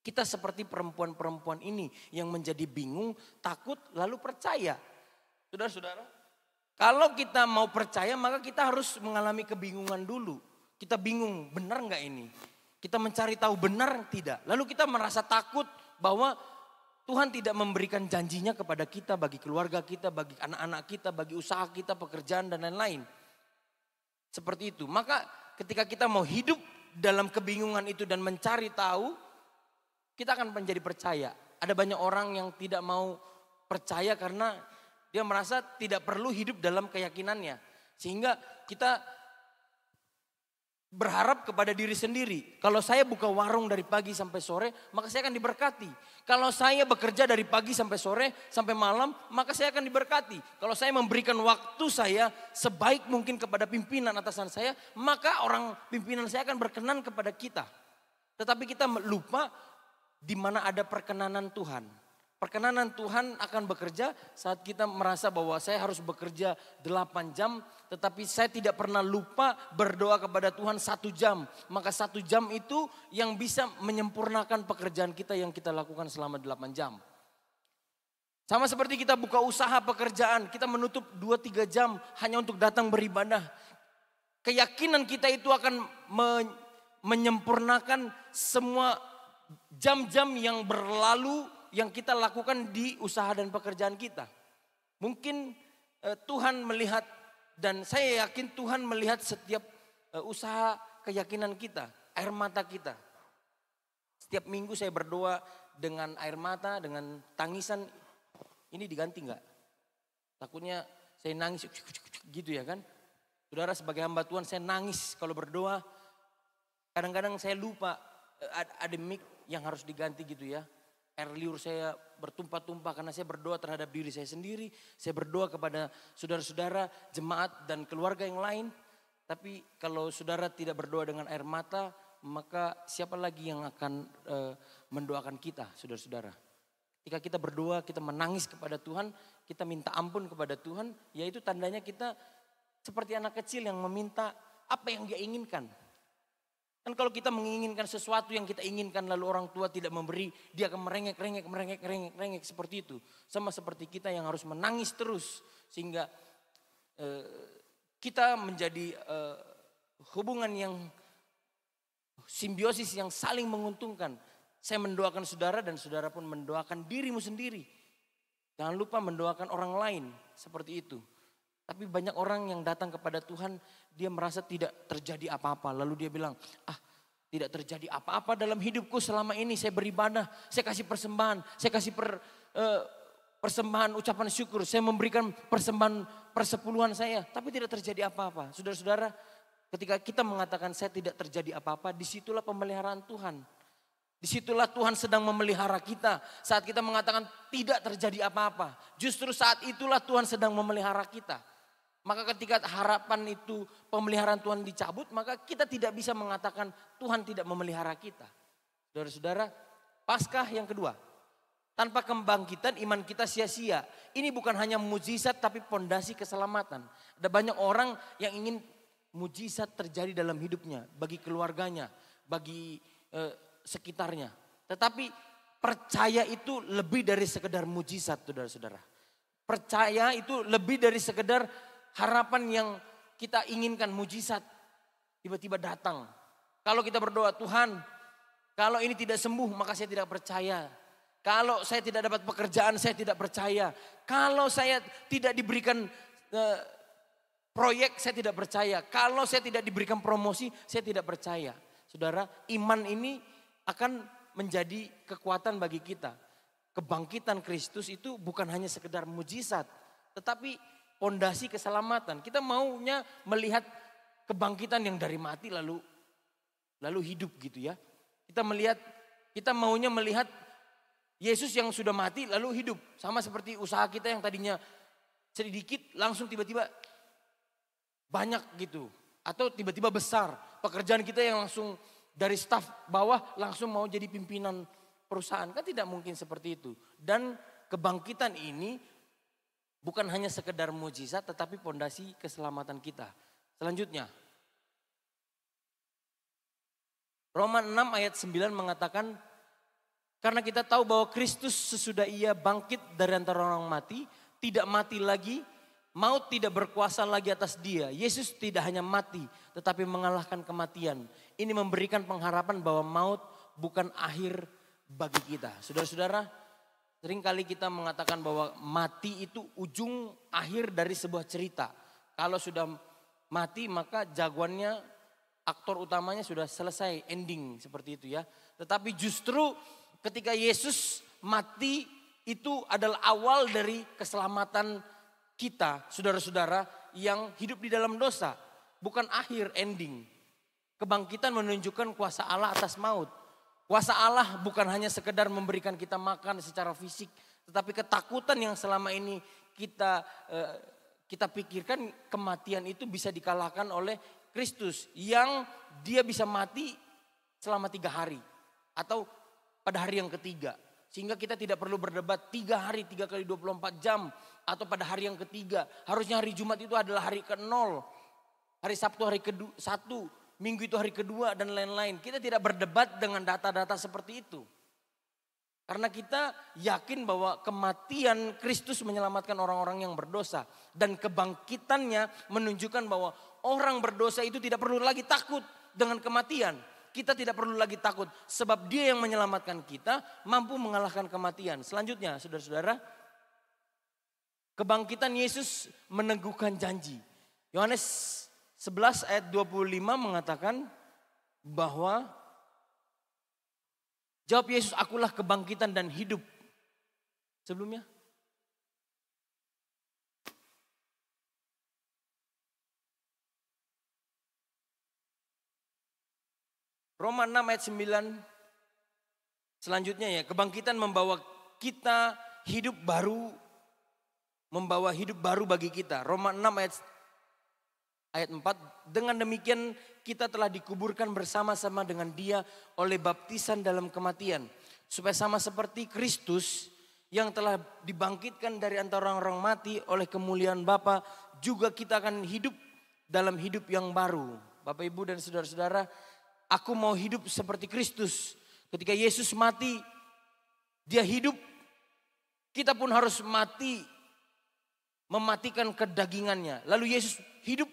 kita seperti perempuan-perempuan ini yang menjadi bingung, takut lalu percaya. Saudara-saudara, kalau kita mau percaya maka kita harus mengalami kebingungan dulu. Kita bingung, benar nggak ini? Kita mencari tahu benar tidak. Lalu kita merasa takut bahwa Tuhan tidak memberikan janjinya kepada kita, bagi keluarga kita, bagi anak-anak kita, bagi usaha kita, pekerjaan dan lain-lain. Seperti itu. Maka ketika kita mau hidup dalam kebingungan itu dan mencari tahu, kita akan menjadi percaya. Ada banyak orang yang tidak mau percaya karena dia merasa tidak perlu hidup dalam keyakinannya. Sehingga kita berharap kepada diri sendiri. Kalau saya buka warung dari pagi sampai sore, maka saya akan diberkati. Kalau saya bekerja dari pagi sampai sore, sampai malam, maka saya akan diberkati. Kalau saya memberikan waktu saya sebaik mungkin kepada pimpinan atasan saya, maka orang pimpinan saya akan berkenan kepada kita. Tetapi kita lupa di mana ada perkenanan Tuhan. Perkenanan Tuhan akan bekerja saat kita merasa bahwa saya harus bekerja 8 jam. Tetapi saya tidak pernah lupa berdoa kepada Tuhan 1 jam. Maka 1 jam itu yang bisa menyempurnakan pekerjaan kita yang kita lakukan selama 8 jam. Sama seperti kita buka usaha pekerjaan. Kita menutup 2-3 jam hanya untuk datang beribadah. Keyakinan kita itu akan menyempurnakan semua jam-jam yang berlalu yang kita lakukan di usaha dan pekerjaan kita. Mungkin Tuhan melihat dan saya yakin Tuhan melihat setiap usaha keyakinan kita, air mata kita. Setiap minggu saya berdoa dengan air mata, dengan tangisan. Ini diganti enggak? Takutnya saya nangis gitu ya kan. Saudara sebagai hamba Tuhan saya nangis kalau berdoa. Kadang-kadang saya lupa ada mic yang harus diganti gitu ya. Air liur saya bertumpah-tumpah karena saya berdoa terhadap diri saya sendiri. Saya berdoa kepada saudara-saudara, jemaat dan keluarga yang lain. Tapi kalau saudara tidak berdoa dengan air mata, maka siapa lagi yang akan mendoakan kita, saudara-saudara? Ketika kita berdoa, kita menangis kepada Tuhan, kita minta ampun kepada Tuhan, yaitu tandanya kita seperti anak kecil yang meminta apa yang dia inginkan. Kan kalau kita menginginkan sesuatu yang kita inginkan lalu orang tua tidak memberi, dia akan merengek seperti itu. Sama seperti kita yang harus menangis terus sehingga kita menjadi hubungan yang simbiosis yang saling menguntungkan. Saya mendoakan saudara dan saudara pun mendoakan dirimu sendiri. Jangan lupa mendoakan orang lain seperti itu. Tapi banyak orang yang datang kepada Tuhan, dia merasa tidak terjadi apa-apa. Lalu dia bilang, tidak terjadi apa-apa dalam hidupku selama ini. Saya beribadah, saya kasih persembahan, saya kasih persembahan ucapan syukur. Saya memberikan persembahan persepuluhan saya, tapi tidak terjadi apa-apa. Saudara-saudara, ketika kita mengatakan saya tidak terjadi apa-apa, disitulah pemeliharaan Tuhan. Disitulah Tuhan sedang memelihara kita. Saat kita mengatakan tidak terjadi apa-apa, justru saat itulah Tuhan sedang memelihara kita. Maka ketika harapan itu pemeliharaan Tuhan dicabut, maka kita tidak bisa mengatakan Tuhan tidak memelihara kita. Saudara-saudara, Paskah yang kedua. Tanpa kebangkitan iman kita sia-sia. Ini bukan hanya mujizat tapi pondasi keselamatan. Ada banyak orang yang ingin mujizat terjadi dalam hidupnya. Bagi keluarganya, bagi sekitarnya. Tetapi percaya itu lebih dari sekedar mujizat, saudara-saudara. Percaya itu lebih dari sekedar harapan yang kita inginkan, mujizat tiba-tiba datang. Kalau kita berdoa, Tuhan, kalau ini tidak sembuh maka saya tidak percaya. Kalau saya tidak dapat pekerjaan saya tidak percaya. Kalau saya tidak diberikan proyek saya tidak percaya. Kalau saya tidak diberikan promosi saya tidak percaya. Saudara, iman ini akan menjadi kekuatan bagi kita. Kebangkitan Kristus itu bukan hanya sekedar mujizat, tetapi pondasi keselamatan. Kita maunya melihat kebangkitan yang dari mati lalu hidup gitu ya. Kita maunya melihat Yesus yang sudah mati lalu hidup. Sama seperti usaha kita yang tadinya sedikit langsung tiba-tiba banyak gitu. Atau tiba-tiba besar. Pekerjaan kita yang langsung dari staf bawah langsung mau jadi pimpinan perusahaan. Kan tidak mungkin seperti itu. Dan kebangkitan ini bukan hanya sekedar mujizat tetapi pondasi keselamatan kita. Selanjutnya. Roma 6 ayat 9 mengatakan, karena kita tahu bahwa Kristus sesudah ia bangkit dari antara orang mati, tidak mati lagi, maut tidak berkuasa lagi atas dia. Yesus tidak hanya mati tetapi mengalahkan kematian. Ini memberikan pengharapan bahwa maut bukan akhir bagi kita. Saudara-saudara, seringkali kita mengatakan bahwa mati itu ujung akhir dari sebuah cerita. Kalau sudah mati maka jagoannya, aktor utamanya sudah selesai, ending seperti itu ya. Tetapi justru ketika Yesus mati itu adalah awal dari keselamatan kita, saudara-saudara yang hidup di dalam dosa. Bukan akhir, ending. Kebangkitan menunjukkan kuasa Allah atas maut. Kuasa Allah bukan hanya sekedar memberikan kita makan secara fisik, tetapi ketakutan yang selama ini kita pikirkan kematian itu bisa dikalahkan oleh Kristus yang dia bisa mati selama 3 hari atau pada hari yang ketiga. Sehingga kita tidak perlu berdebat 3 hari 3 kali 24 jam atau pada hari yang ketiga. Harusnya hari Jumat itu adalah hari ke-0. Hari Sabtu hari ke-1, Minggu itu hari kedua dan lain-lain. Kita tidak berdebat dengan data-data seperti itu. Karena kita yakin bahwa kematian Kristus menyelamatkan orang-orang yang berdosa. Dan kebangkitannya menunjukkan bahwa orang berdosa itu tidak perlu lagi takut dengan kematian. Kita tidak perlu lagi takut sebab dia yang menyelamatkan kita mampu mengalahkan kematian. Selanjutnya saudara-saudara, kebangkitan Yesus meneguhkan janji. Yohanes 11 ayat 25 mengatakan bahwa jawab Yesus, akulah kebangkitan dan hidup. Sebelumnya. Roma 6 ayat 9. Selanjutnya ya, kebangkitan membawa kita hidup baru. Membawa hidup baru bagi kita. Roma 6 ayat 4. Dengan demikian kita telah dikuburkan bersama-sama dengan dia oleh baptisan dalam kematian. Supaya sama seperti Kristus yang telah dibangkitkan dari antara orang-orang mati oleh kemuliaan Bapa, juga kita akan hidup dalam hidup yang baru. Bapak, Ibu dan saudara-saudara, aku mau hidup seperti Kristus. Ketika Yesus mati, dia hidup. Kita pun harus mati, mematikan kedagingannya. Lalu Yesus hidup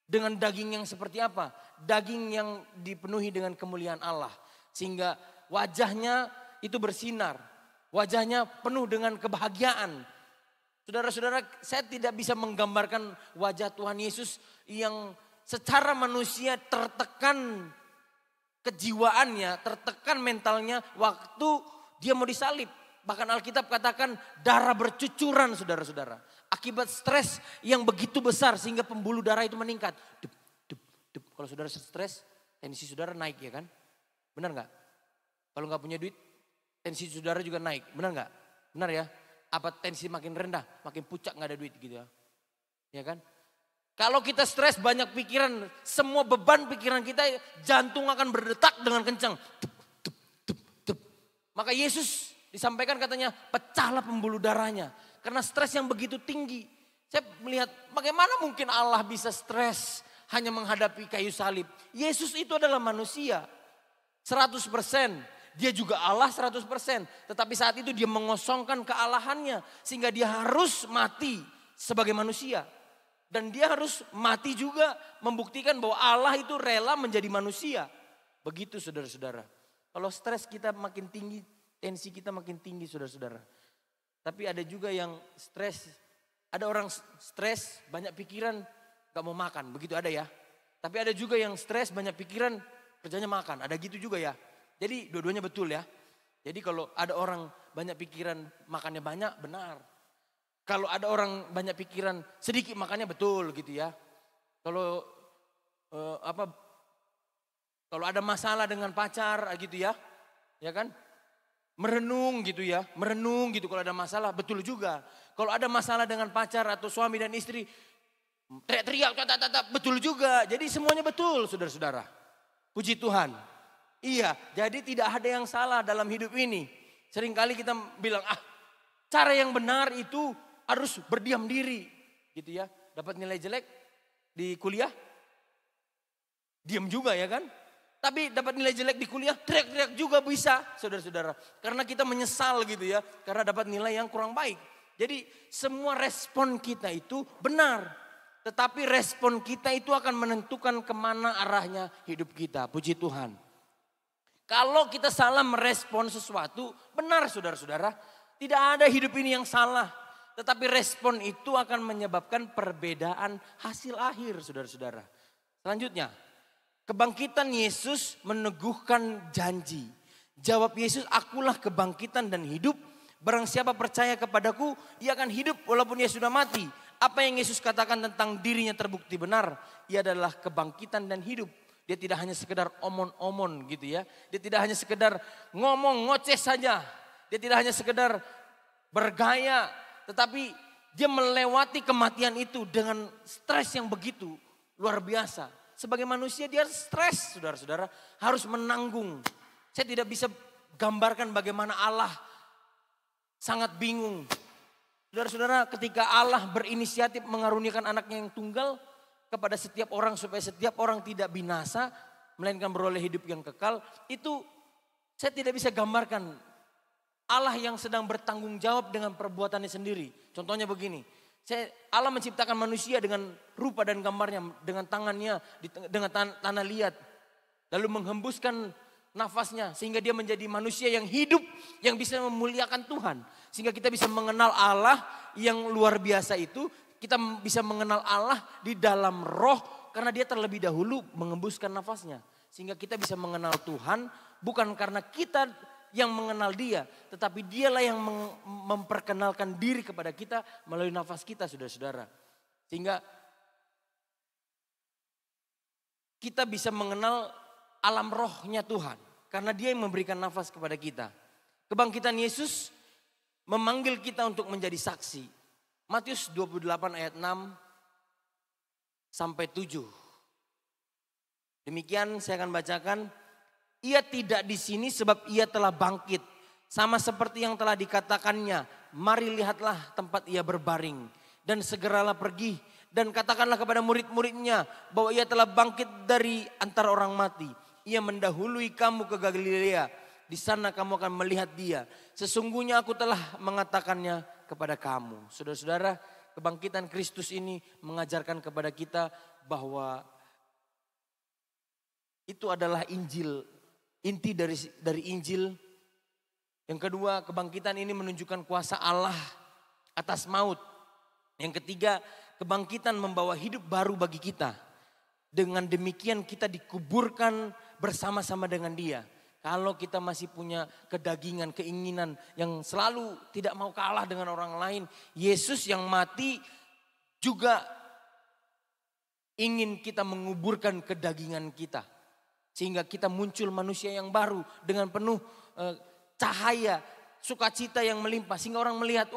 dengan daging yang seperti apa? Daging yang dipenuhi dengan kemuliaan Allah. Sehingga wajahnya itu bersinar. Wajahnya penuh dengan kebahagiaan. Saudara-saudara, saya tidak bisa menggambarkan wajah Tuhan Yesus yang secara manusia tertekan kejiwaannya, tertekan mentalnya waktu dia mau disalib. Bahkan Alkitab katakan darah bercucuran, saudara-saudara. Akibat stres yang begitu besar sehingga pembuluh darah itu meningkat. Dup, dup, dup. Kalau saudara stres, tensi saudara naik ya kan? Benar nggak? Kalau nggak punya duit, tensi saudara juga naik. Benar nggak? Benar ya? Apa tensi makin rendah, makin pucak nggak ada duit gitu ya? Ya kan? Kalau kita stres banyak pikiran, semua beban pikiran kita, jantung akan berdetak dengan kencang. Dup, dup, dup, dup. Maka Yesus disampaikan katanya pecahlah pembuluh darahnya. Karena stres yang begitu tinggi. Saya melihat bagaimana mungkin Allah bisa stres hanya menghadapi kayu salib. Yesus itu adalah manusia 100%. Dia juga Allah 100%. Tetapi saat itu dia mengosongkan kealahannya. Sehingga dia harus mati sebagai manusia. Dan dia harus mati juga membuktikan bahwa Allah itu rela menjadi manusia. Begitu saudara-saudara. Kalau stres kita makin tinggi, tensi kita makin tinggi saudara-saudara. Tapi ada juga yang stres, ada orang stres banyak pikiran gak mau makan, begitu ada ya. Tapi ada juga yang stres banyak pikiran kerjanya makan, ada gitu juga ya. Jadi dua-duanya betul ya. Jadi kalau ada orang banyak pikiran makannya banyak, benar. Kalau ada orang banyak pikiran sedikit makannya betul gitu ya. Kalau kalau ada masalah dengan pacar gitu ya kan? Merenung gitu ya, merenung gitu kalau ada masalah, betul juga. Kalau ada masalah dengan pacar atau suami dan istri, teriak-teriak, betul juga. Jadi semuanya betul saudara-saudara. Puji Tuhan. Iya, jadi tidak ada yang salah dalam hidup ini. Seringkali kita bilang, cara yang benar itu harus berdiam diri. Gitu ya, dapat nilai jelek di kuliah, diam juga ya kan. Tapi dapat nilai jelek di kuliah, teriak-teriak juga bisa, saudara-saudara. Karena kita menyesal gitu ya, karena dapat nilai yang kurang baik. Jadi semua respon kita itu benar. Tetapi respon kita itu akan menentukan kemana arahnya hidup kita. Puji Tuhan. Kalau kita salah merespon sesuatu, benar saudara-saudara. Tidak ada hidup ini yang salah. Tetapi respon itu akan menyebabkan perbedaan hasil akhir saudara-saudara. Selanjutnya. Kebangkitan Yesus meneguhkan janji. Jawab Yesus, akulah kebangkitan dan hidup. Barang siapa percaya kepadaku, ia akan hidup walaupun ia sudah mati. Apa yang Yesus katakan tentang dirinya terbukti benar, ia adalah kebangkitan dan hidup. Dia tidak hanya sekedar omon-omon gitu ya. Dia tidak hanya sekedar ngomong ngoceh saja. Dia tidak hanya sekedar bergaya, tetapi dia melewati kematian itu dengan stres yang begitu luar biasa. Sebagai manusia dia stres, saudara-saudara, harus menanggung. Saya tidak bisa gambarkan bagaimana Allah sangat bingung. Saudara-saudara, ketika Allah berinisiatif mengaruniakan anaknya yang tunggal kepada setiap orang supaya setiap orang tidak binasa, melainkan beroleh hidup yang kekal, itu saya tidak bisa gambarkan Allah yang sedang bertanggung jawab dengan perbuatannya sendiri. Contohnya begini, Allah menciptakan manusia dengan rupa dan gambarnya, dengan tangannya, dengan tanah liat. Lalu menghembuskan nafasnya sehingga dia menjadi manusia yang hidup, yang bisa memuliakan Tuhan. Sehingga kita bisa mengenal Allah yang luar biasa itu. Kita bisa mengenal Allah di dalam roh karena dia terlebih dahulu mengembuskan nafasnya. Sehingga kita bisa mengenal Tuhan bukan karena kita yang mengenal dia. Tetapi dialah yang memperkenalkan diri kepada kita melalui nafas kita, saudara-saudara. Sehingga kita bisa mengenal alam rohnya Tuhan. Karena dia yang memberikan nafas kepada kita. Kebangkitan Yesus memanggil kita untuk menjadi saksi. Matius 28 ayat 6 sampai 7. Demikian saya akan bacakan. Ia tidak di sini sebab ia telah bangkit. Sama seperti yang telah dikatakannya. Mari lihatlah tempat ia berbaring. Dan segeralah pergi. Dan katakanlah kepada murid-muridnya bahwa ia telah bangkit dari antara orang mati. Ia mendahului kamu ke Galilea. Di sana kamu akan melihat dia. Sesungguhnya aku telah mengatakannya kepada kamu. Saudara-saudara, kebangkitan Kristus ini mengajarkan kepada kita bahwa itu adalah Injil. Inti dari Injil. Yang kedua, kebangkitan ini menunjukkan kuasa Allah atas maut. Yang ketiga, kebangkitan membawa hidup baru bagi kita. Dengan demikian kita dikuburkan bersama-sama dengan dia. Kalau kita masih punya kedagingan, keinginan yang selalu tidak mau kalah dengan orang lain. Yesus yang mati juga ingin kita menguburkan kedagingan kita. Sehingga kita muncul manusia yang baru dengan penuh cahaya, sukacita yang melimpah. Sehingga orang melihat,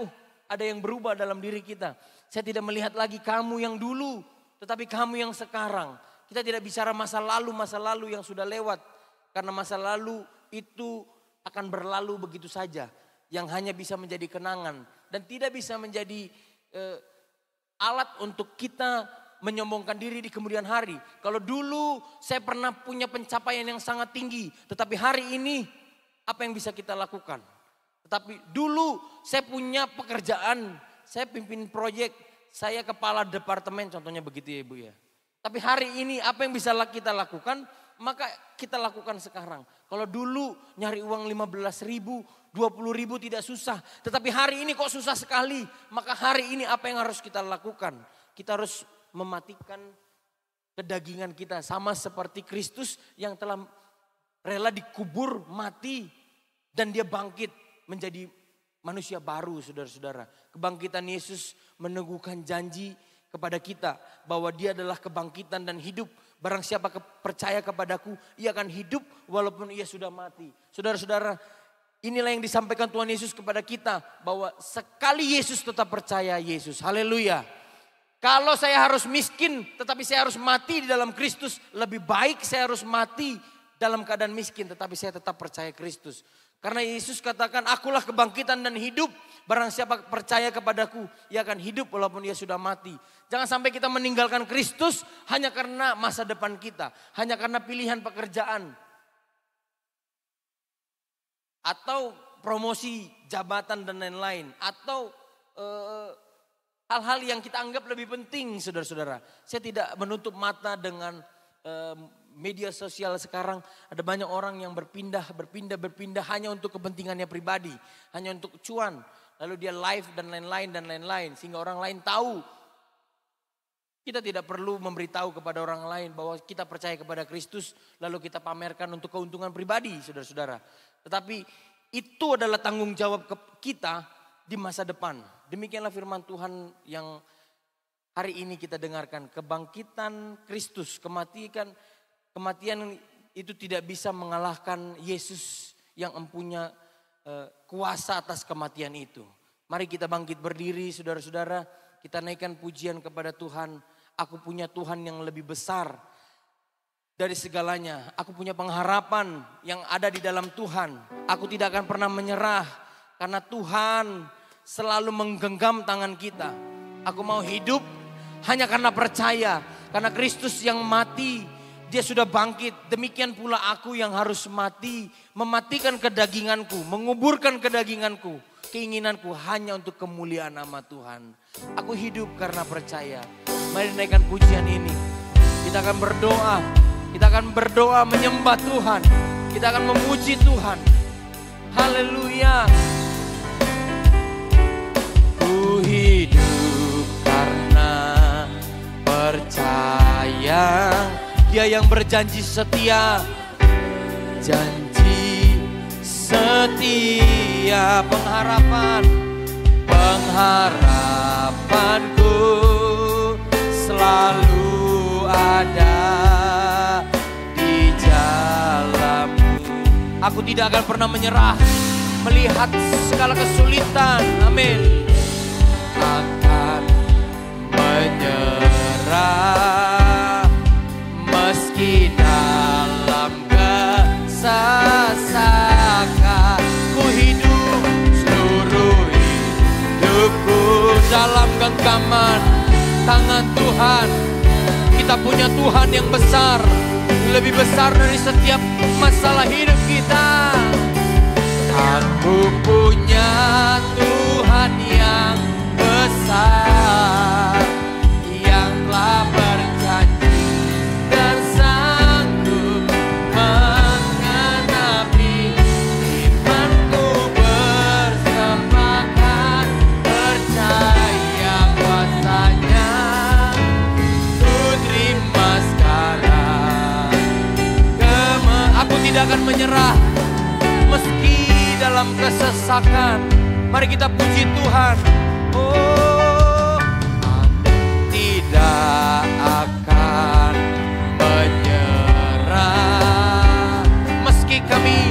ada yang berubah dalam diri kita. Saya tidak melihat lagi kamu yang dulu, tetapi kamu yang sekarang. Kita tidak bicara masa lalu yang sudah lewat. Karena masa lalu itu akan berlalu begitu saja. Yang hanya bisa menjadi kenangan. Dan tidak bisa menjadi alat untuk kita menyombongkan diri di kemudian hari. Kalau dulu saya pernah punya pencapaian yang sangat tinggi. Tetapi hari ini apa yang bisa kita lakukan? Tetapi dulu saya punya pekerjaan. Saya pimpin proyek. Saya kepala departemen contohnya begitu ya Ibu ya. Tapi hari ini apa yang bisa kita lakukan? Maka kita lakukan sekarang. Kalau dulu nyari uang 15.000, 20.000 tidak susah. Tetapi hari ini kok susah sekali. Maka hari ini apa yang harus kita lakukan? Kita harus mematikan kedagingan kita. Sama seperti Kristus yang telah rela dikubur, mati. Dan dia bangkit menjadi manusia baru saudara-saudara. Kebangkitan Yesus meneguhkan janji kepada kita. Bahwa dia adalah kebangkitan dan hidup. Barang siapa percaya kepadaku, ia akan hidup walaupun ia sudah mati. Saudara-saudara, inilah yang disampaikan Tuhan Yesus kepada kita. Bahwa sekali Yesus tetap percaya Yesus. Haleluya. Kalau saya harus miskin tetapi saya harus mati di dalam Kristus. Lebih baik saya harus mati dalam keadaan miskin tetapi saya tetap percaya Kristus. Karena Yesus katakan akulah kebangkitan dan hidup. Barang siapa percaya kepadaku ia akan hidup walaupun ia sudah mati. Jangan sampai kita meninggalkan Kristus hanya karena masa depan kita. Hanya karena pilihan pekerjaan. Atau promosi jabatan dan lain-lain. Atau hal-hal yang kita anggap lebih penting saudara-saudara. Saya tidak menutup mata dengan media sosial sekarang. Ada banyak orang yang berpindah hanya untuk kepentingannya pribadi. Hanya untuk cuan. Lalu dia live dan lain-lain. Sehingga orang lain tahu. Kita tidak perlu memberitahu kepada orang lain bahwa kita percaya kepada Kristus. Lalu kita pamerkan untuk keuntungan pribadi saudara-saudara. Tetapi itu adalah tanggung jawab kita di masa depan. Demikianlah firman Tuhan yang Hari ini kita dengarkan kebangkitan Kristus, kematian itu tidak bisa mengalahkan Yesus yang mempunyai kuasa atas kematian itu. Mari kita bangkit berdiri saudara-saudara, kita naikkan pujian kepada Tuhan. Aku punya Tuhan yang lebih besar dari segalanya. Aku punya pengharapan yang ada di dalam Tuhan. Aku tidak akan pernah menyerah karena Tuhan selalu menggenggam tangan kita. Aku mau hidup hanya karena percaya. Karena Kristus yang mati, Dia sudah bangkit. Demikian pula aku yang harus mati. Mematikan kedaginganku, menguburkan kedaginganku. Keinginanku hanya untuk kemuliaan nama Tuhan. Aku hidup karena percaya. Mari naikkan pujian ini. Kita akan berdoa. Kita akan berdoa menyembah Tuhan. Kita akan memuji Tuhan. Haleluya. Ku hidup karena percaya. Dia yang berjanji setia. Janji setia. Pengharapanku selalu ada di jalanmu. Aku tidak akan pernah menyerah melihat segala kesulitan. Amin. Akan menyerah meski dalam kesesakan. Ku hidup seluruh hidupku dalam genggaman tangan Tuhan. Kita punya Tuhan yang besar, lebih besar dari setiap masalah hidup kita. Aku punya Tuhan yang besar, yang telah berjanji dan sanggup menggenapi imanku. Bersepakat percaya kuasanya, ku terima sekarang. Aku tidak akan menyerah meski dalam kesesakan. Mari kita puji Tuhan. Oh, tidak akan menyerah meski kami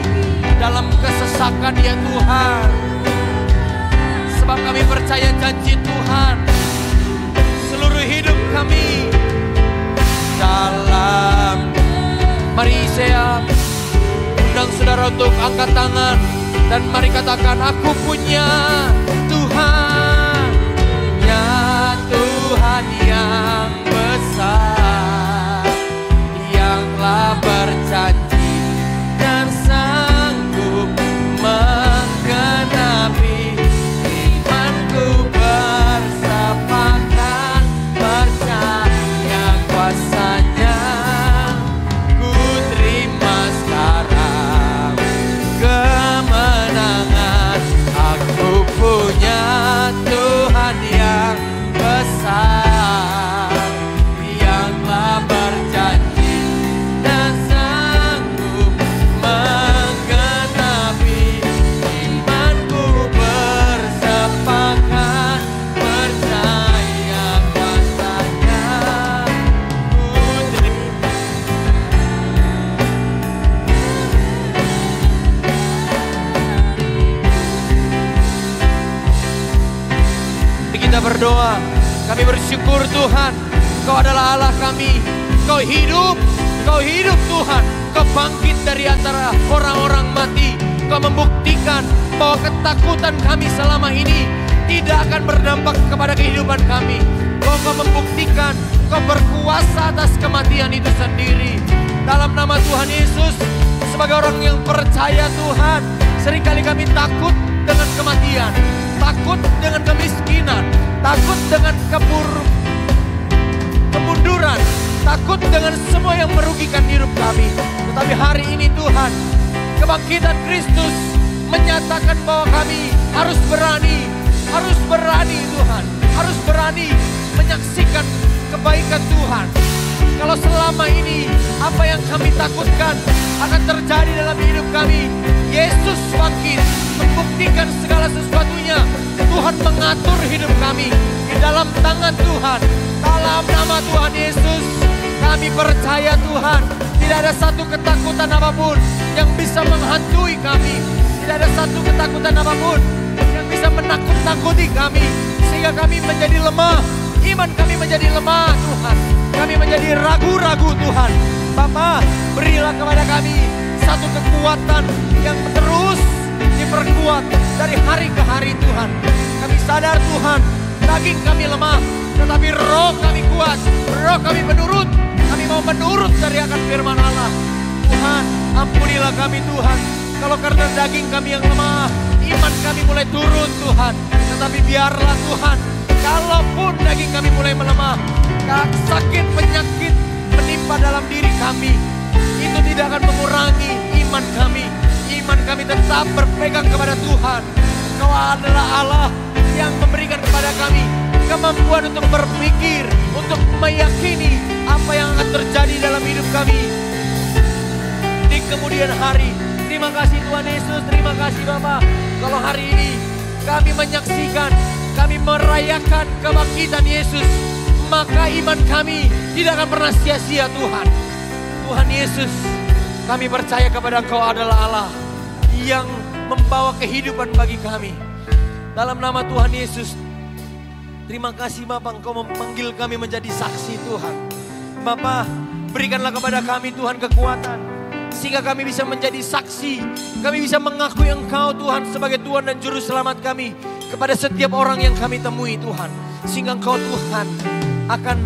dalam kesesakan ya Tuhan. Sebab kami percaya janji Tuhan seluruh hidup kami dalam. Mari saya undang saudara untuk angkat tangan dan mari katakan, aku punya Tuhan, ya Tuhan yang besar, yang telah berjanji dan sanggup menggenapi imanku. Bersepakat percaya kuasanya, ku terima sekarang kemenangan. Aku punya Tuhan yang besar, yang telah berjanji dan sanggup menggenapi imanku. Bersepakat percaya kuasanya, ku terima. Kita berdoa, kami bersyukur Tuhan, Kau adalah Allah kami, Kau hidup Tuhan, Kau bangkit dari antara orang-orang mati. Kau membuktikan bahwa ketakutan kami selama ini tidak akan berdampak kepada kehidupan kami. Kau membuktikan Kau berkuasa atas kematian itu sendiri. Dalam nama Tuhan Yesus, sebagai orang yang percaya Tuhan, seringkali kami takut dengan kematian, takut dengan kemiskinan, takut dengan kemunduran, takut dengan semua yang merugikan hidup kami. Tetapi hari ini Tuhan, kebangkitan Kristus menyatakan bahwa kami harus berani Tuhan, harus berani menyaksikan kebaikan Tuhan. Kalau selama ini apa yang kami takutkan akan terjadi dalam hidup kami, Yesus bangkit membuktikan segala sesuatunya. Tuhan mengatur hidup kami di dalam tangan Tuhan. Dalam nama Tuhan Yesus, kami percaya Tuhan, tidak ada satu ketakutan apapun yang bisa menghantui kami. Tidak ada satu ketakutan apapun yang bisa menakut-nakuti kami. Sehingga kami menjadi lemah, iman kami menjadi lemah Tuhan. Kami menjadi ragu-ragu Tuhan. Bapa, berilah kepada kami satu kekuatan yang terus diperkuat dari hari ke hari Tuhan. Kami sadar Tuhan, daging kami lemah, tetapi roh kami kuat, roh kami menurut. Kami mau menurut dari akan firman Allah. Tuhan, ampunilah kami Tuhan. Kalau karena daging kami yang lemah, iman kami mulai turun Tuhan. Tetapi biarlah Tuhan, kalaupun daging kami mulai melemah, sakit penyakit menimpa dalam diri kami, itu tidak akan mengurangi iman kami. Iman kami tetap berpegang kepada Tuhan. Kau adalah Allah yang memberikan kepada kami kemampuan untuk berpikir, untuk meyakini apa yang akan terjadi dalam hidup kami di kemudian hari. Terima kasih Tuhan Yesus, terima kasih Bapa. Kalau hari ini kami menyaksikan, kami merayakan kebangkitan Yesus, maka iman kami tidak akan pernah sia-sia Tuhan. Tuhan Yesus, kami percaya kepada Engkau adalah Allah yang membawa kehidupan bagi kami. Dalam nama Tuhan Yesus, terima kasih Bapak, Engkau memanggil kami menjadi saksi Tuhan. Bapak, berikanlah kepada kami Tuhan kekuatan, sehingga kami bisa menjadi saksi. Kami bisa mengakui Engkau Tuhan sebagai Tuhan dan Juru Selamat kami kepada setiap orang yang kami temui Tuhan. Sehingga Engkau Tuhan akan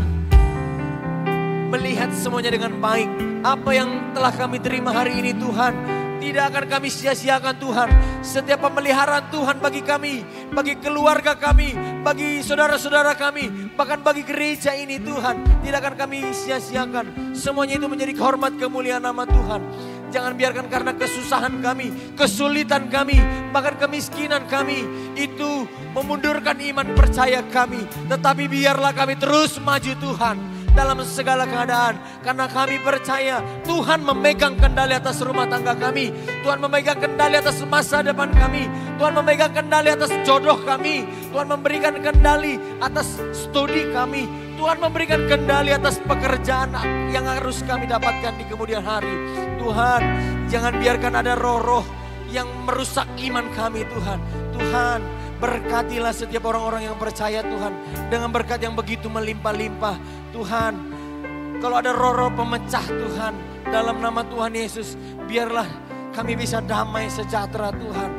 melihat semuanya dengan baik. Apa yang telah kami terima hari ini Tuhan, tidak akan kami sia-siakan Tuhan. Setiap pemeliharaan Tuhan bagi kami, bagi keluarga kami, bagi saudara-saudara kami, bahkan bagi gereja ini Tuhan, tidak akan kami sia-siakan. Semuanya itu menjadi kehormat kemuliaan nama Tuhan. Jangan biarkan karena kesusahan kami, kesulitan kami, bahkan kemiskinan kami, itu memundurkan iman percaya kami. Tetapi biarlah kami terus maju Tuhan dalam segala keadaan. Karena kami percaya Tuhan memegang kendali atas rumah tangga kami. Tuhan memegang kendali atas masa depan kami. Tuhan memegang kendali atas jodoh kami. Tuhan memberikan kendali atas studi kami. Tuhan memberikan kendali atas pekerjaan yang harus kami dapatkan di kemudian hari. Tuhan, jangan biarkan ada roh-roh yang merusak iman kami Tuhan. Tuhan, berkatilah setiap orang-orang yang percaya Tuhan dengan berkat yang begitu melimpah-limpah. Tuhan, kalau ada roh-roh pemecah Tuhan, dalam nama Tuhan Yesus, biarlah kami bisa damai sejahtera Tuhan.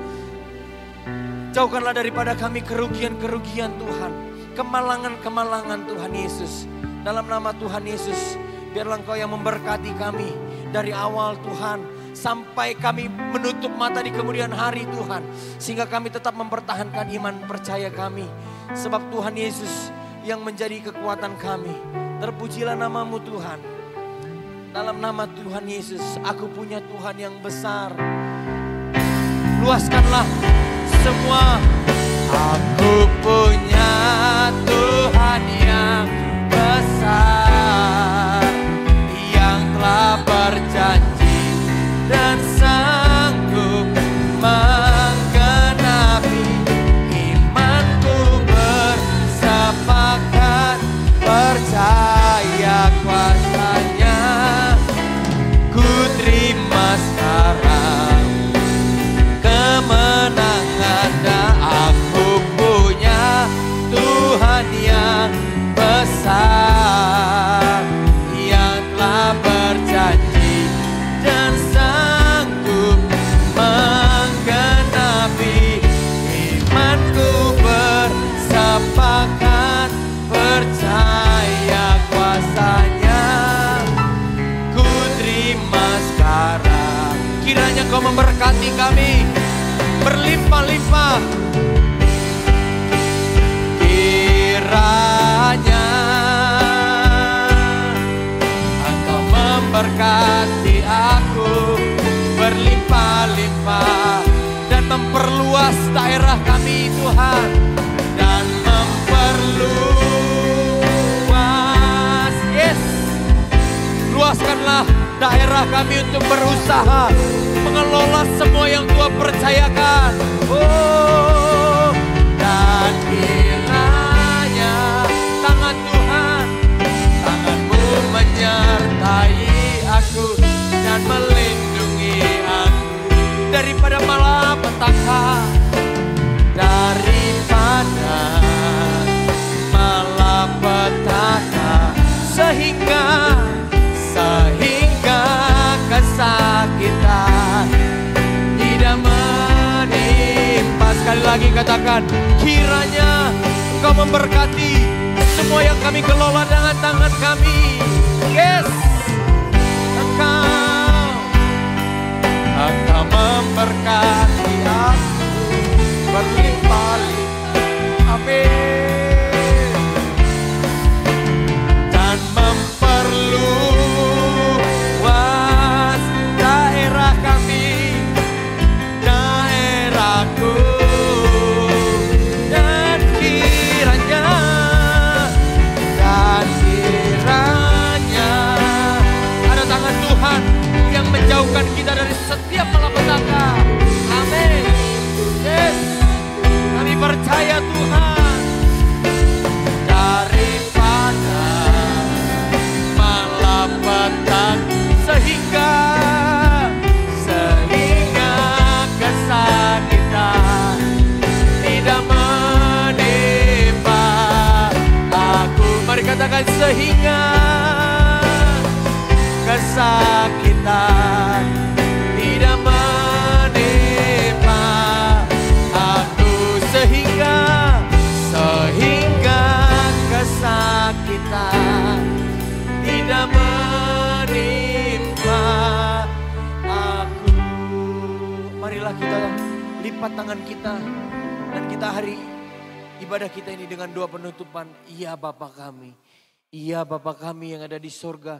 Jauhkanlah daripada kami kerugian-kerugian Tuhan, kemalangan-kemalangan Tuhan Yesus. Dalam nama Tuhan Yesus, biarlah Engkau yang memberkati kami dari awal Tuhan, sampai kami menutup mata di kemudian hari Tuhan. Sehingga kami tetap mempertahankan iman percaya kami. Sebab Tuhan Yesus yang menjadi kekuatan kami. Terpujilah namamu Tuhan. Dalam nama Tuhan Yesus, aku punya Tuhan yang besar. Luaskanlah semua. Aku punya Tuhan yang besar, yang telah berjanji dan sanggup menggenapi. Imanku bersepakat percaya kuasanya. Ku terima sekarang kemenangan. Aku punya Tuhan yang besar, yang telah berjanji dan sanggup menggenapi. Imanku bersepakat percaya kuasanya. Ku terima sekarang. Kiranya Kau memberkati kami berlimpah-limpah. Kiranya Engkau memberkati aku berlimpah-limpah dan memperluas daerah kami Tuhan, dan memperluas, yes, luaskanlah daerah kami untuk berusaha mengelola semua yang Tuhan percayakan. Oh, dan kiranya sehingga kesakitan tidak menimpa. Sekali lagi katakan, kiranya Engkau memberkati semua yang kami kelola dengan tangan kami. Yes, Engkau memberkati aku berlimpah-limpah. Amin. Dan memperluas daerah kami, daerahku. Dan kiranya ada tangan Tuhan yang menjauhkan kita dari setiap malapetaka. Amin. Yes, kami percaya Tuhan, daripada malapetaka sehingga kesakitan tidak menimpa aku. Mari katakan, sehingga kesakitan tidak menimpa aku. Sehingga kesakitan tidak menimpa aku. Marilah kita lipat tangan kita dan kita hari ibadah kita ini dengan doa penutupan. Ya Bapa kami, ya Bapa kami yang ada di sorga,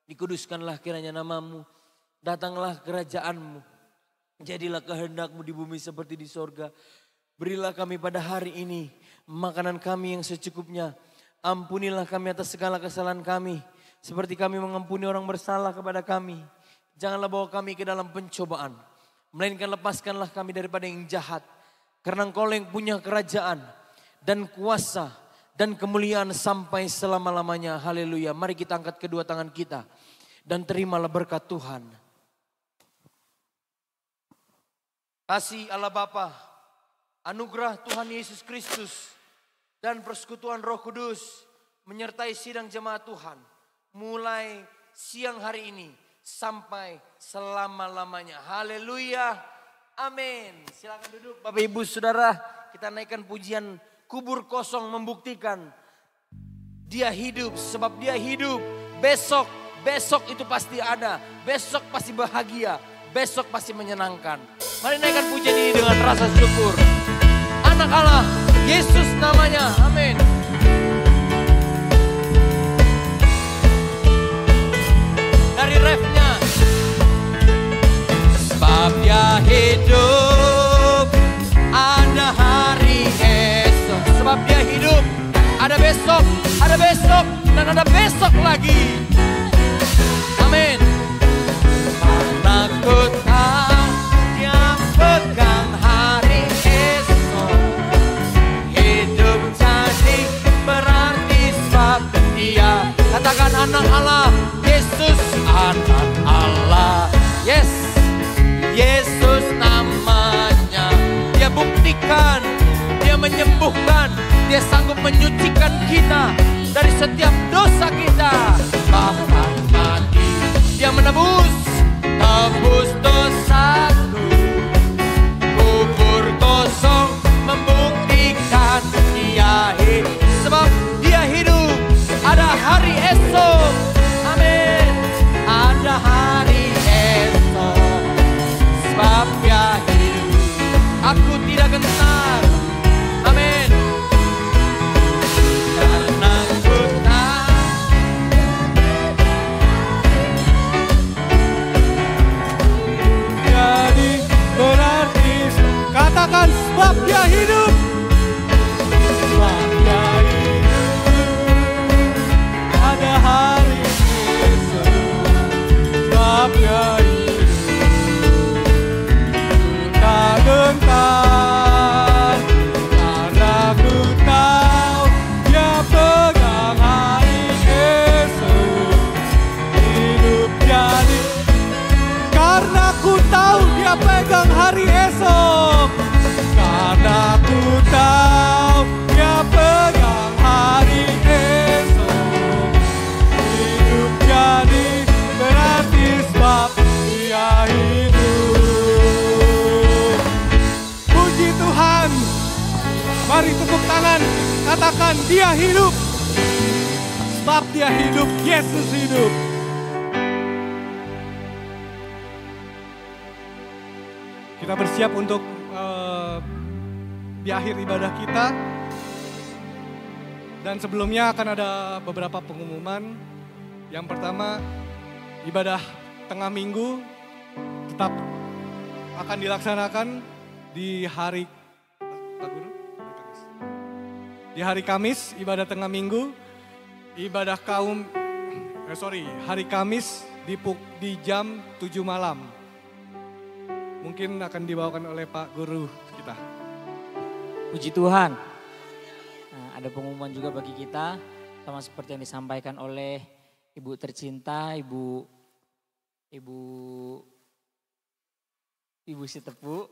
dikuduskanlah kiranya namamu, datanglah kerajaanmu, jadilah kehendakmu di bumi seperti di sorga. Berilah kami pada hari ini makanan kami yang secukupnya. Ampunilah kami atas segala kesalahan kami, seperti kami mengampuni orang bersalah kepada kami. Janganlah bawa kami ke dalam pencobaan, melainkan lepaskanlah kami daripada yang jahat. Karena Engkau yang punya kerajaan dan kuasa dan kemuliaan sampai selama-lamanya. Haleluya. Mari kita angkat kedua tangan kita dan terimalah berkat Tuhan. Kasih Allah Bapa, anugerah Tuhan Yesus Kristus, dan persekutuan Roh Kudus menyertai sidang jemaat Tuhan mulai siang hari ini sampai selama-lamanya. Haleluya. Amin. Silakan duduk Bapak Ibu Saudara. Kita naikkan pujian Kubur Kosong membuktikan Dia hidup. Sebab Dia hidup. Besok itu pasti ada. Besok pasti bahagia. Besok pasti menyenangkan. Mari naikkan pujian ini dengan rasa syukur. Anak Allah, Yesus namanya. Amin. Dari refnya. Sebab Dia hidup, ada hari esok. Sebab Dia hidup, ada besok, dan ada besok lagi. Amin. Mana ku tahu Dia pegang hari esok. Hidup jadi berarti sebab Dia. Katakan anak Allah, Yesus anak Allah. Yes, Yesus namanya. Dia buktikan, Dia menyembuhkan, Dia sanggup menyucikan kita dari setiap dosa kita. Bahkan mati Dia menebus dosaku. Kubur kosong membuktikan Dia hidup. Sebab Dia hidup, ada hari esok. Amin. Ada hari esok. Sebab Dia hidup, aku tidak gentar. Amin. Karena ku tahu Dan dia hidup. Sebab dia hidup, Yesus hidup. Kita bersiap untuk di akhir ibadah kita. Dan sebelumnya akan ada beberapa pengumuman. Yang pertama, ibadah tengah minggu tetap akan dilaksanakan di hari Kamis, ibadah tengah minggu, ibadah hari Kamis di jam 7 malam. Mungkin akan dibawakan oleh Pak Guru kita. Puji Tuhan. Nah, ada pengumuman juga bagi kita, sama seperti yang disampaikan oleh Ibu tercinta, Ibu Sitepu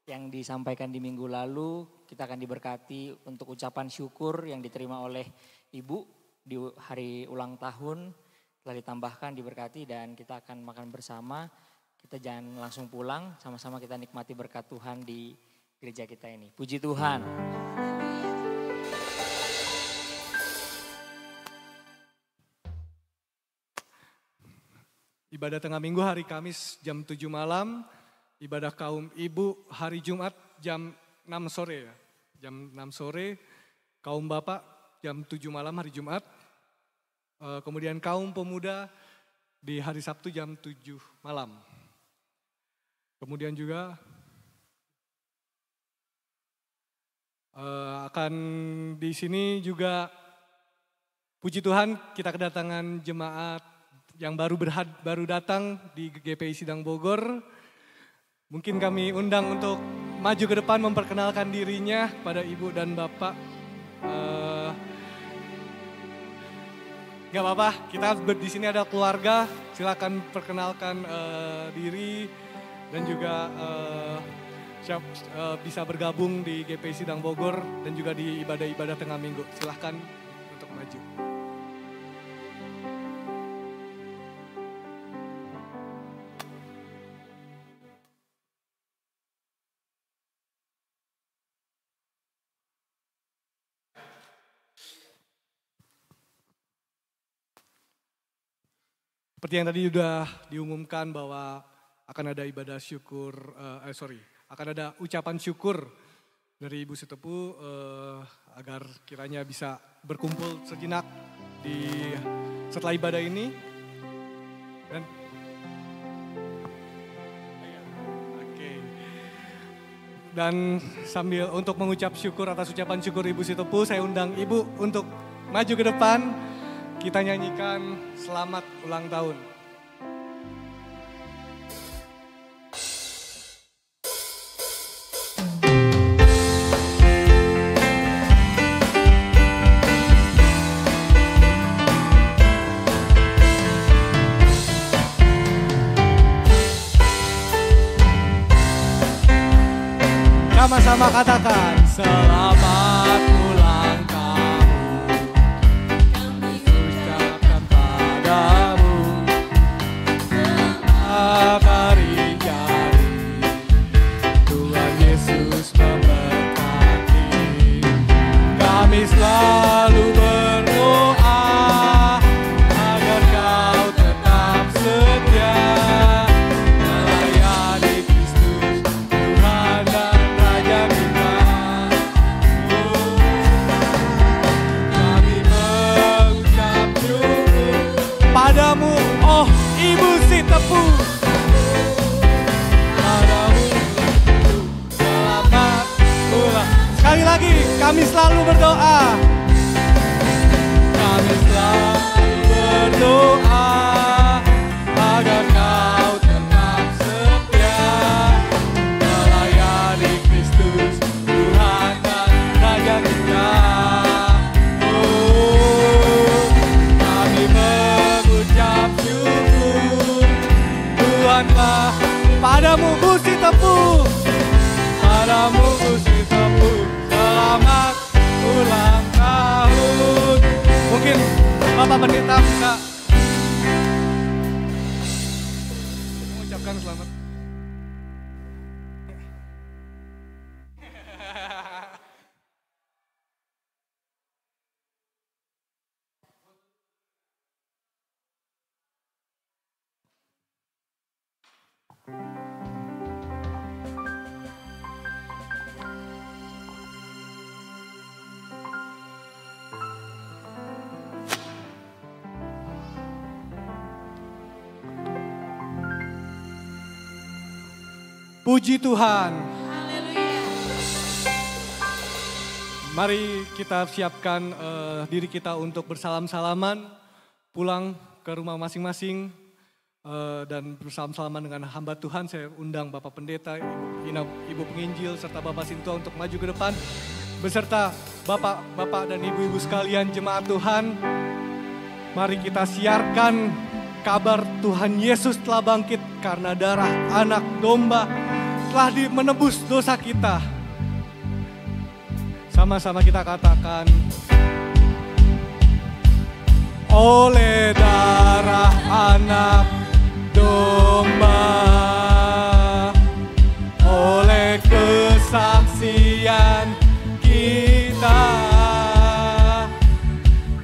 yang disampaikan di minggu lalu. Kita akan diberkati untuk ucapan syukur yang diterima oleh Ibu di hari ulang tahun. Telah ditambahkan diberkati dan kita akan makan bersama. Kita jangan langsung pulang, sama-sama kita nikmati berkat Tuhan di gereja kita ini. Puji Tuhan. Ibadah tengah minggu hari Kamis jam 7 malam. Ibadah kaum ibu hari Jumat jam 6 sore ya. Jam 6 sore. Kaum bapak jam 7 malam hari Jumat. Kemudian kaum pemuda di hari Sabtu jam 7 malam. Kemudian juga akan di sini juga puji Tuhan kita kedatangan jemaat yang baru datang di GPI Sidang Bogor. Mungkin kami undang untuk maju ke depan memperkenalkan dirinya pada ibu dan bapak. Gak apa-apa, kita di sini ada keluarga. Silakan perkenalkan diri dan juga bisa bergabung di GPI Sidang Bogor dan juga di ibadah-ibadah tengah minggu. Silahkan untuk maju. Seperti yang tadi sudah diumumkan bahwa akan ada ibadah syukur, akan ada ucapan syukur dari Ibu Sitepu agar kiranya bisa berkumpul sejenak setelah ibadah ini. Dan sambil untuk mengucap syukur atas ucapan syukur Ibu Sitepu, saya undang Ibu untuk maju ke depan. Kita nyanyikan selamat ulang tahun. Sama-sama katakan selamat ulang tahun. Kami ucapkan padamu selamat hari jadi. Tuhan Yesus memberkati. Kami selalu berdoa agar kau tetap setia. Padamu, oh Ibu Sitepu, padamu selamat ulang. Sekali lagi, kami selalu berdoa. Kami selalu berdoa agar kau tetap setia melayani Kristus, Tuhan dan Raja kita. Tuhanlah padamu Bu Sitepu, padamu Bu Sitepu, selamat ulang tahun. Mungkin Bapak Pendeta bisa mengucapkan selamat. Puji Tuhan. Haleluya. Mari kita siapkan diri kita untuk bersalam-salaman, pulang ke rumah masing-masing dan bersalam-salaman dengan hamba Tuhan. Saya undang Bapak Pendeta, Ibu Penginjil, serta Bapak Sintua untuk maju ke depan. Beserta Bapak dan Ibu-Ibu sekalian jemaat Tuhan. Mari kita siarkan kabar Tuhan Yesus telah bangkit karena darah anak domba telah menebus dosa kita. Sama-sama kita katakan, oleh darah anak domba, oleh kesaksian kita,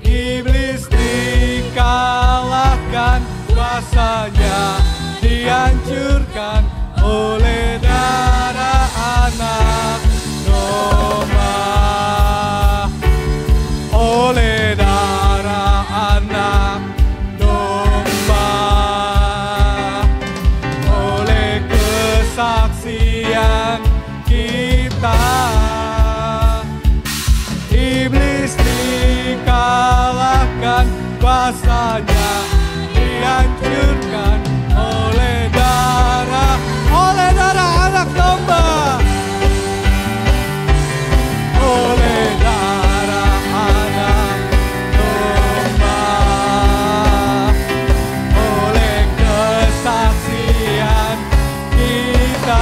iblis dikalahkan, kuasanya dihancurkan oleh darah anak domba, oleh darah anak domba, oleh kesaksian kita, iblis dikalahkan, kuasanya dihancurkan oleh darah anak domba, oleh darah anak domba, oleh kesaksian kita,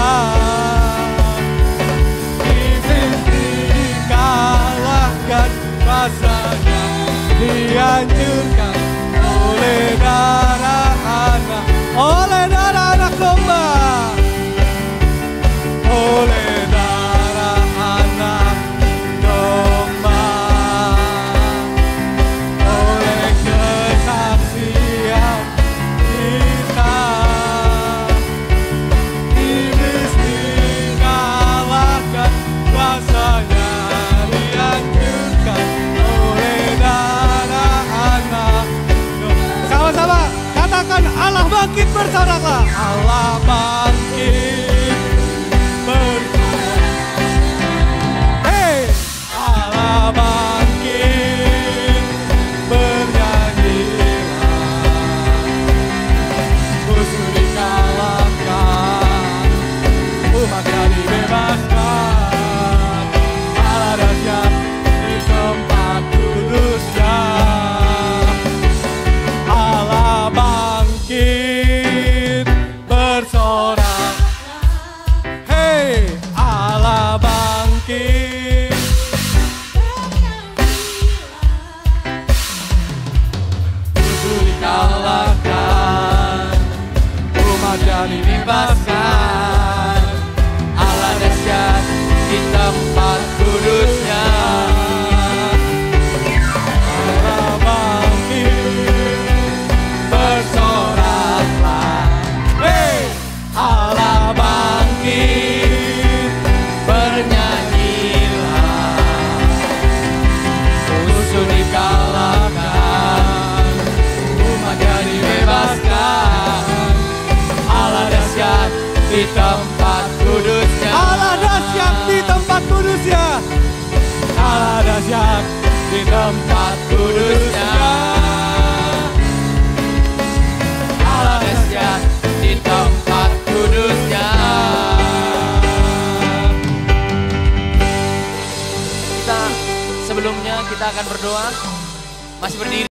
iblis dikalahkan, kuasanya dihancurkan oleh darah anak domba, oleh darah anak domba, oleh kesaksian kita, iblis dikalahkan, kuasanya dihancurkan oleh darah anak domba. Sama-sama katakan, Allah bangkit, bersoraklah. Allah bangkit, bersorak. Hey, Allah bangkit, bernyanyilah. Musuh dikalahkan, umatnya dibebaskan. Allah dahsyat di tempat kudusnya. Allah bangkit, bersorak. Hey, Allah bangkit. Musuh dikalahkan, umatnya dibebaskan. Allah dahsyat di tempat kudusnya. Allah bangkit, bersoraklah. Hey, Allah bangkit, bernyanyilah. Musuh dikalahkan, umatnya dibebaskan. Allah dahsyat di tempat kudusnya. Allah dahsyat di tempat kudusnya. Allah dahsyat di tempat kudusnya. Allah dahsyat di tempat kudusnya. Sebelumnya kita akan berdoa, masih berdiri.